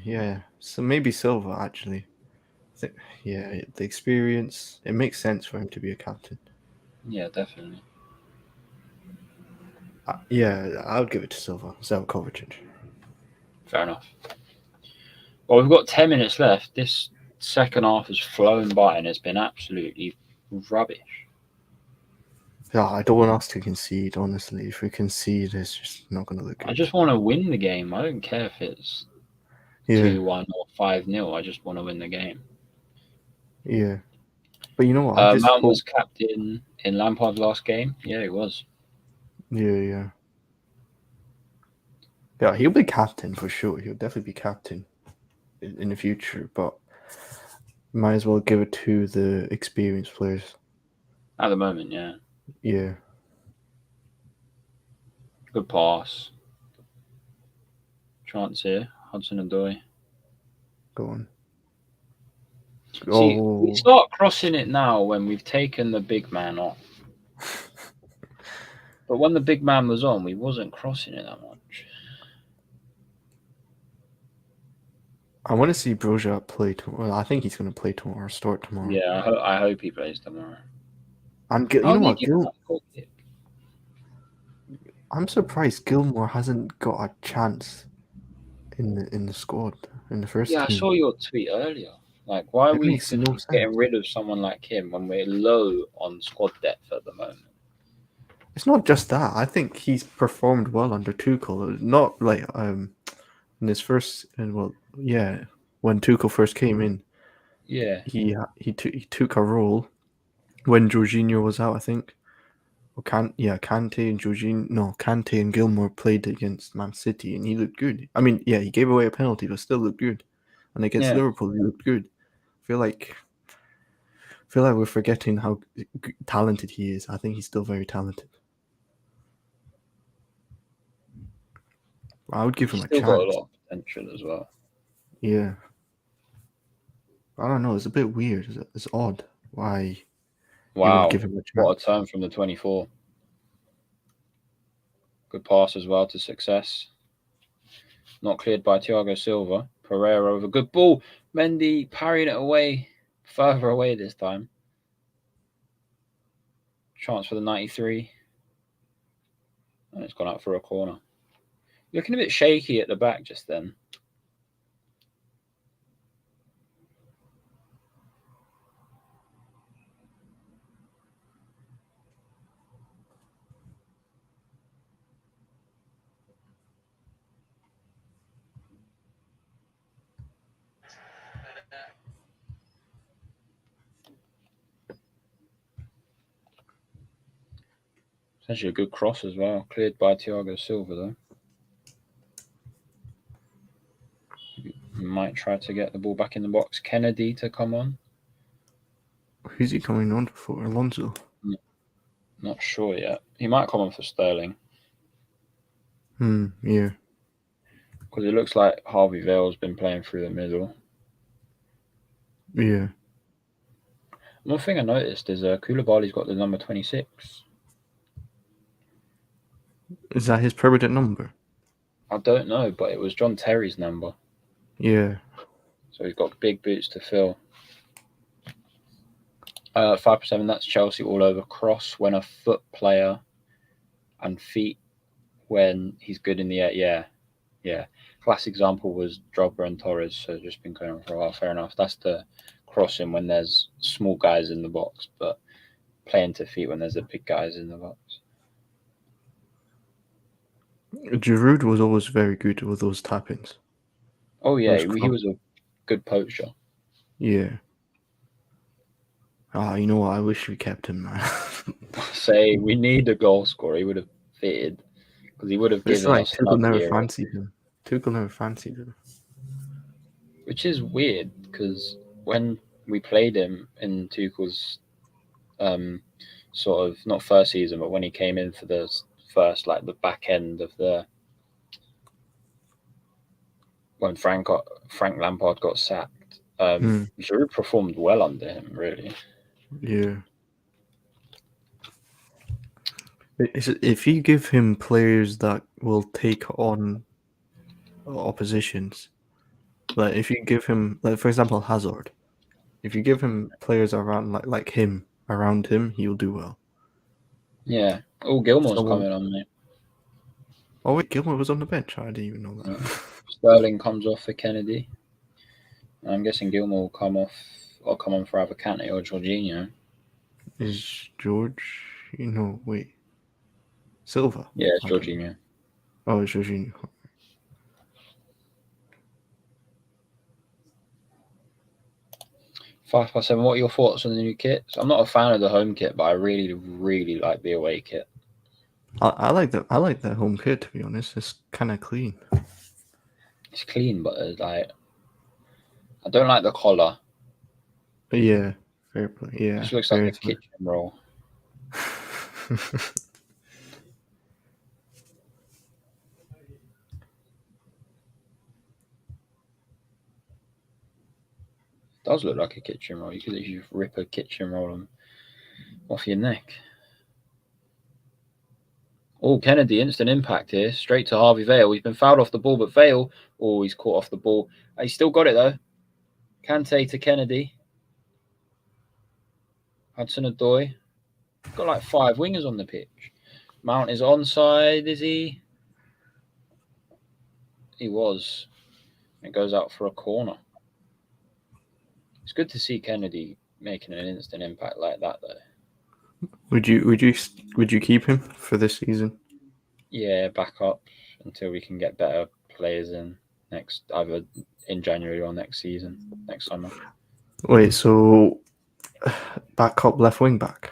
Yeah. So maybe Silva actually. I think, yeah, the experience. It makes sense for him to be a captain. yeah, definitely. Yeah, I would give it to Silva. Kovacic. Fair enough. Well, we've got 10 minutes left. This second half has flown by and it's been absolutely rubbish. Yeah, I don't want us to concede. Honestly, if we concede, it's just not going to look I good. just want to win the game. I don't care if it's Yeah, 2-1 or 5-0. I just want to win the game. yeah. But you know what? I just Mount hope. was captain in Lampard's last game. Yeah, he was. Yeah, yeah. Yeah, he'll be captain for sure. He'll definitely be captain in the future. But might as well give it to the experienced players. At the moment, yeah. Yeah, Good pass. chance here. Hudson Odoi. Go on. See, we Oh, start crossing it now when we've taken the big man off. But when the big man was on, we wasn't crossing it that much. I want to see Broja play tomorrow. Well, I think he's going to play tomorrow, start tomorrow. Yeah, I hope he plays tomorrow. And you How know did he what, give that goal kick? I'm surprised Gilmore hasn't got a chance in the squad in the first Yeah, I team. saw your tweet earlier. Like, why are It we makes no thinking sense. getting rid of someone like him when we're low on squad depth at the moment? It's not just that. I think he's performed well under Tuchel. Not like in his first and when Tuchel first came in, Yeah, he took a role when Jorginho was out. I think. Or Kante and Kante and Gilmore played against Man City, and he looked good. I mean, yeah, he gave away a penalty, but still looked good. And against yeah. Liverpool, he looked good. I feel like we're forgetting how talented he is. I think he's still very talented. I would give He's him a still got a chance. lot of potential as well. Yeah, I don't know. It's a bit weird. It's odd why you wouldn't Wow, give him a what a chance. turn from the 24. Good pass as well to success. Not cleared by Thiago Silva. Pereira over. Good ball. Mendy parrying it away. Further away this time. Chance for the 93. And it's gone out for a corner. Looking a bit shaky at the back just then. It's actually a good cross as well. Cleared by Thiago Silva though. Might try to get the ball back in the box. Kennedy to come on. Who's he coming on for? Alonso. Not sure yet. He might come on for Sterling. Yeah. Because it looks like Harvey Vale's been playing through the middle. Yeah. One thing I noticed is Koulibaly's got the number 26. Is that his permanent number? I don't know, but it was John Terry's number. Yeah. So he's got big boots to fill. 5%, that's Chelsea all over. Cross when a foot player and feet when he's good in the air. Yeah. Classic example was Drogba and Torres, so just been going on for a while. Fair enough. That's the crossing when there's small guys in the box, but playing to feet when there's the big guys in the box. Giroud was always very good with those tap-ins. Oh yeah, he was a good poacher. Yeah. You know what? I wish we kept him, man. Say we need a goal scorer. He would have fitted because he would have given us Tuchel another never year. fancied him. Tuchel never fancied him. Which is weird because when we played him in Tuchel's sort of not first season, but when he came in for the first, like the back end of when Frank Lampard got sacked, Giroud performed well under him, really. Yeah. If you give him players that will take on oppositions, like if you give him, like for example, Hazard, if you give him players around like him around him, he'll do well. Yeah. Oh, Gilmore's coming on, mate. Oh wait, Gilmore was on the bench. I didn't even know that. Yeah. Sterling comes off for Kennedy. I'm guessing Gilmore will come off or come on for either Kante or Jorginho. Is George? No, wait. Silva. Yeah, it's Jorginho. Oh, it's Jorginho. 5+7. What are your thoughts on the new kits? I'm not a fan of the home kit, but I really, really like the away kit. I like that. I like that home kit, to be honest. It's kind of clean. It's clean, but it's like I don't like the collar. Yeah, fair play. Yeah, it just looks like a kitchen roll. Does look like a kitchen roll. You could literally rip a kitchen roll off your neck. Oh, Kennedy, instant impact here. Straight to Harvey Vale. He's been fouled off the ball, but Vale, oh, he's caught off the ball. He's still got it, though. Kante to Kennedy. Hudson-Odoi. Got like 5 wingers on the pitch. Mount is onside, is he? He was. It goes out for a corner. It's good to see Kennedy making an instant impact like that, though. Would you keep him for this season? Yeah, back up until we can get better players in either in January or next season, next summer. Wait, so back up left wing back?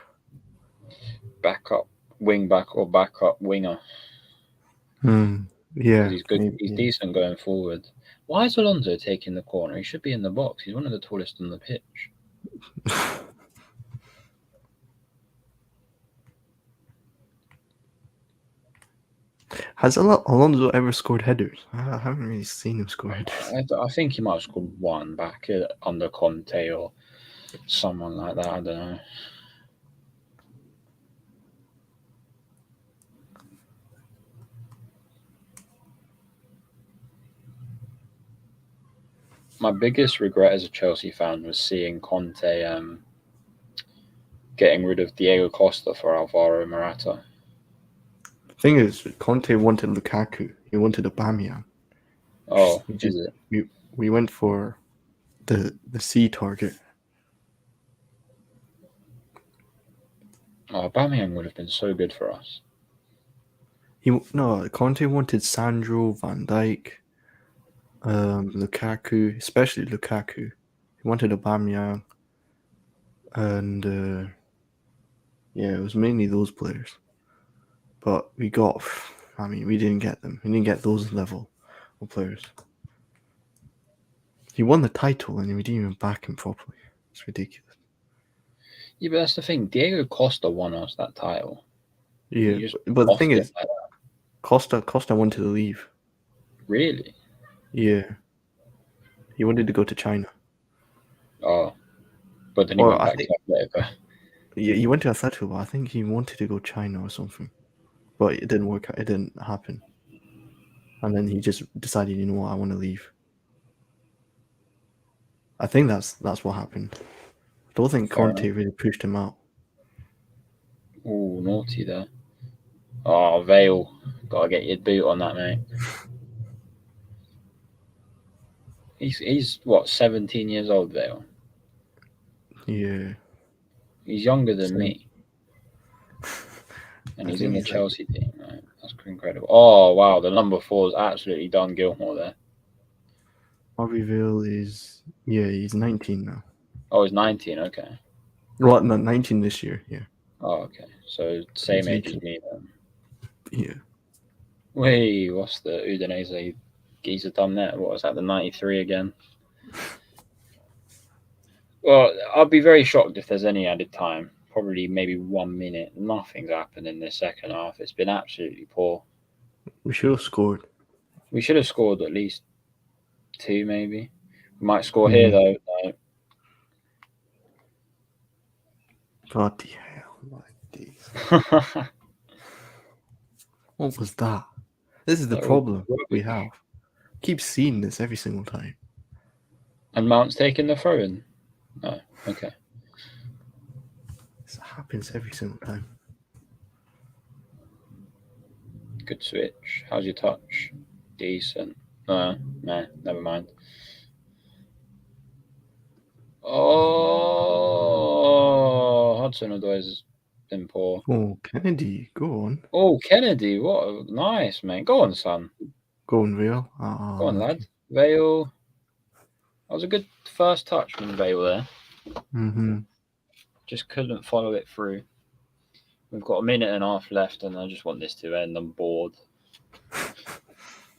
Back up wing back or back up winger. Yeah, he's good. maybe, He's decent going forward. Why is Alonso taking the corner? He should be in the box. He's one of the tallest on the pitch. Has Alonso ever scored headers? I haven't really seen him score headers. I think he might have scored one back under Conte or someone like that. I don't know. My biggest regret as a Chelsea fan was seeing Conte getting rid of Diego Costa for Alvaro Morata. The thing is, Conte wanted Lukaku. He wanted Aubameyang. Oh, is it? We went for the C target. Oh, Aubameyang would have been so good for us. Conte wanted Sandro, Van Dijk, Lukaku, especially Lukaku. He wanted Aubameyang, and it was mainly those players. But we didn't get them. We didn't get those level of players. He won the title and we didn't even back him properly. It's ridiculous. Yeah, but that's the thing. Diego Costa won us that title. Yeah, but the thing is, like Costa wanted to leave. Really? Yeah. He wanted to go to China. Oh. But then he went back to Atletico. Yeah, he went to Atletico, but I think he wanted to go China or something. But it didn't work out. It didn't happen. And then he just decided, you know what, I want to leave. I think that's what happened. I don't think Conte really pushed him out. Oh, naughty there. Oh, Vale. Gotta get your boot on that, mate. He's what, 17 years old, Vale? Yeah. He's younger than me. And he's in the Chelsea team, right? That's incredible. Oh, wow. The number 4 is absolutely done Gilmore there. Harvey Vale is, he's 19 now. Oh, he's 19, okay. Well, no, 19 this year, yeah. Oh, okay. So same age as me then. Yeah. Wait, what's the Udinese geezer done there? What was that, the 93 again? Well, I'll be very shocked if there's any added time. Probably maybe 1 minute. Nothing's happened in the second half. It's been absolutely poor. We should have scored. We should have scored at least 2, maybe. We might score here, though. No. Bloody hell, my days. What was that? This is the problem we have. Keep seeing this every single time. And Mount's taking the throw in? No, okay. This happens every single time. Good switch. How's your touch? Decent. Nah, never mind. Oh, Hudson-Odoi has been poor. Oh, Kennedy, go on. Oh, Kennedy, what nice, mate. Go on, son. Go on, Vale. Go on, lad. Vale. That was a good first touch from Vale there. Just couldn't follow it through. We've got 1.5 minutes left, and I just want this to end. I'm bored.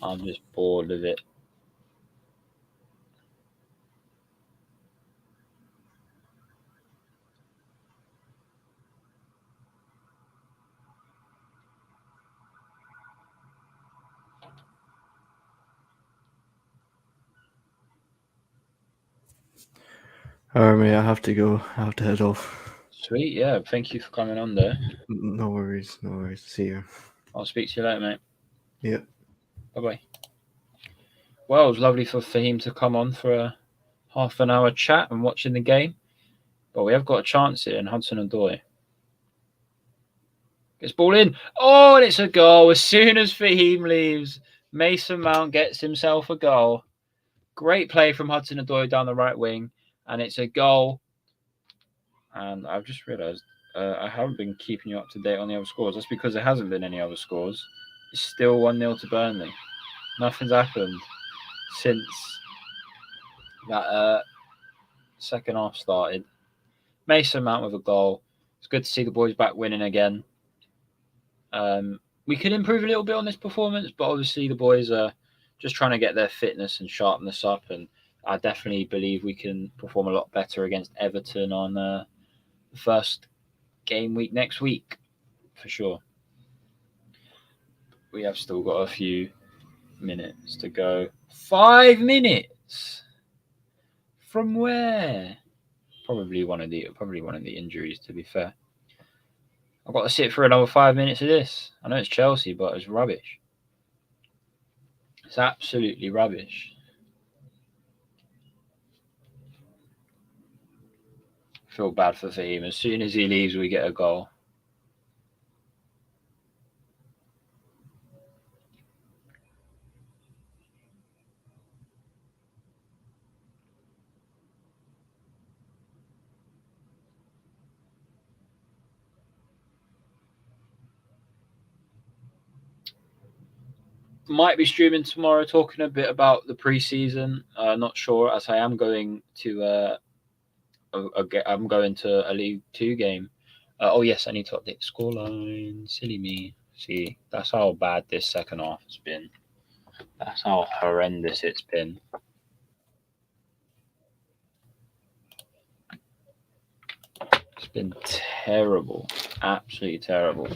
I'm just bored of it. Mate, I have to go. I have to head off. Sweet, yeah. Thank you for coming on there. No worries. No worries. See you. I'll speak to you later, mate. Yeah. Bye-bye. Well, it was lovely for Fahim to come on for a half an hour chat and watching the game. But we have got a chance here in Hudson-Odoi. Gets ball in. Oh, and it's a goal. As soon as Fahim leaves, Mason Mount gets himself a goal. Great play from Hudson-Odoi down the right wing. And it's a goal. And I've just realised I haven't been keeping you up to date on the other scores. That's because there hasn't been any other scores. It's still 1-0 to Burnley. Nothing's happened since that second half started. Mason Mount with a goal. It's good to see the boys back winning again. We could improve a little bit on this performance, but obviously the boys are just trying to get their fitness and sharpness up, and I definitely believe we can perform a lot better against Everton on the first game week next week, for sure. We have still got a few minutes to go. 5 minutes? From where? Probably one of the injuries, to be fair. I've got to sit for another 5 minutes of this. I know it's Chelsea, but it's rubbish. It's absolutely rubbish. I feel bad for Fahim. As soon as he leaves, we get a goal. Might be streaming tomorrow, talking a bit about the pre-season. Not sure, as I am going to I'm going to a League 2 game. Oh yes, I need to update the scoreline. Silly me. See, that's how bad this second half has been. That's how horrendous it's been. It's been terrible. Absolutely terrible.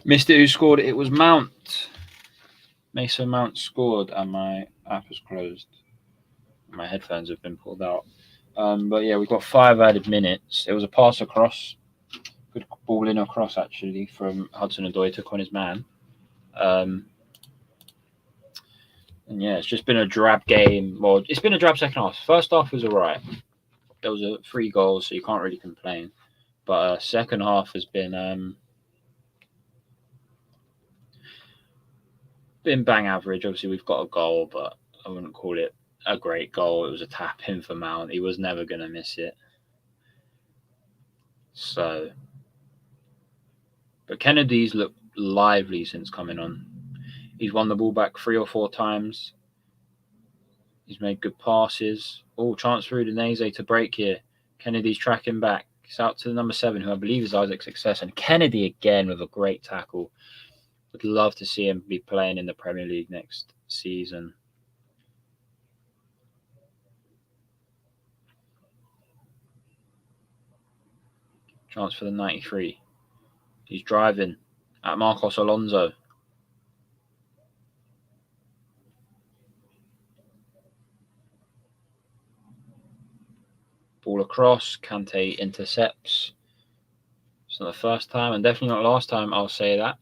Missed it. Who scored? It was Mount. Mason Mount scored, and my app is closed. My headphones have been pulled out. But yeah, we've got 5 added minutes. It was a pass across. Good ball in across, actually, from Hudson-Odoi. Took on his man. And yeah, it's just been a drab game. Well, it's been a drab second half. First half was all right. There was 3 goals, so you can't really complain. But second half has been bang average. Obviously, we've got a goal, but I wouldn't call it a great goal. It was a tap in for Mount. He was never going to miss it. So, but Kennedy's looked lively since coming on. He's won the ball back 3 or 4 times. He's made good passes. Oh, chance for Udinese to break here. Kennedy's tracking back. It's out to the number 7, who I believe is Isaac Success. And Kennedy again with a great tackle. Would love to see him be playing in the Premier League next season. Chance for the 93. He's driving at Marcos Alonso. Ball across. Kante intercepts. It's not the first time, and definitely not last time, I'll say that.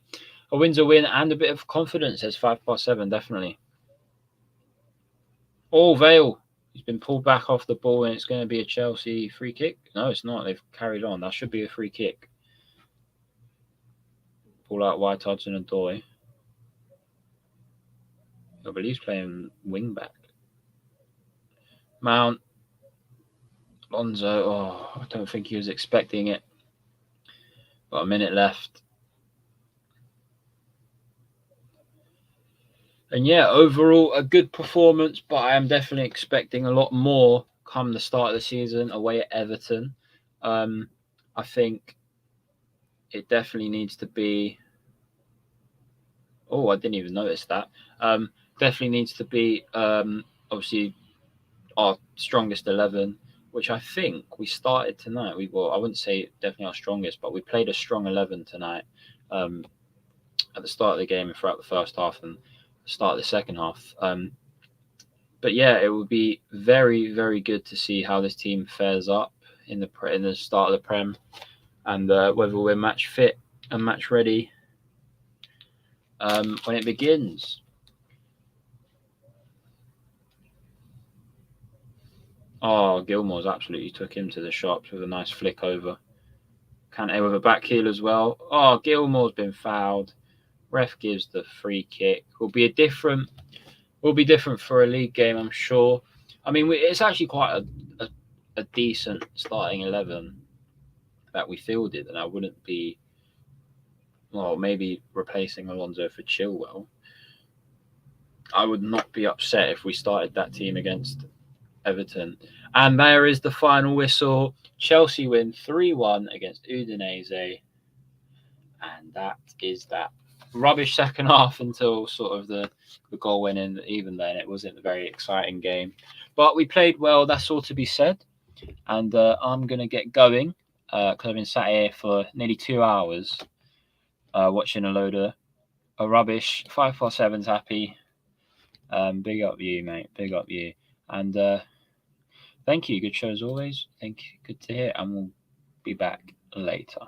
A win's a win, and a bit of confidence, says 5+7, definitely. Oh, Vale. He's been pulled back off the ball, and it's going to be a Chelsea free kick. No, it's not. They've carried on. That should be a free kick. Ball out wide, Hudson-Odoi. I believe he's playing wing back. Mount. Alonso. Oh, I don't think he was expecting it. Got a minute left. And yeah, overall, a good performance, but I am definitely expecting a lot more come the start of the season away at Everton. I think it definitely needs to be Oh, I didn't even notice that. Definitely needs to be obviously our strongest 11, which I think we started tonight. I wouldn't say definitely our strongest, but we played a strong 11 tonight um, at the start of the game and throughout the first half and the start of the second half. But yeah, it would be very, very good to see how this team fares up in the start of the Prem, and whether we're match fit and match ready when it begins. Oh, Gilmore's absolutely took him to the shops with a nice flick over. Kante with a back heel as well. Oh, Gilmore's been fouled. Ref gives the free kick. Will be different for a league game, I'm sure. I mean, it's actually quite a decent starting 11 that we fielded, and I wouldn't be, well, maybe replacing Alonso for Chilwell. I would not be upset if we started that team against Everton. And there is the final whistle. Chelsea win 3-1 against Udinese. And that is that. Rubbish second half until sort of the goal went in. Even then, it wasn't a very exciting game. But we played well, that's all to be said. And I'm going to get going because I've been sat here for nearly 2 hours watching a load of rubbish. 547's happy. Big up you, mate. Big up you. And thank you. Good show as always. Good to hear. And we'll be back later.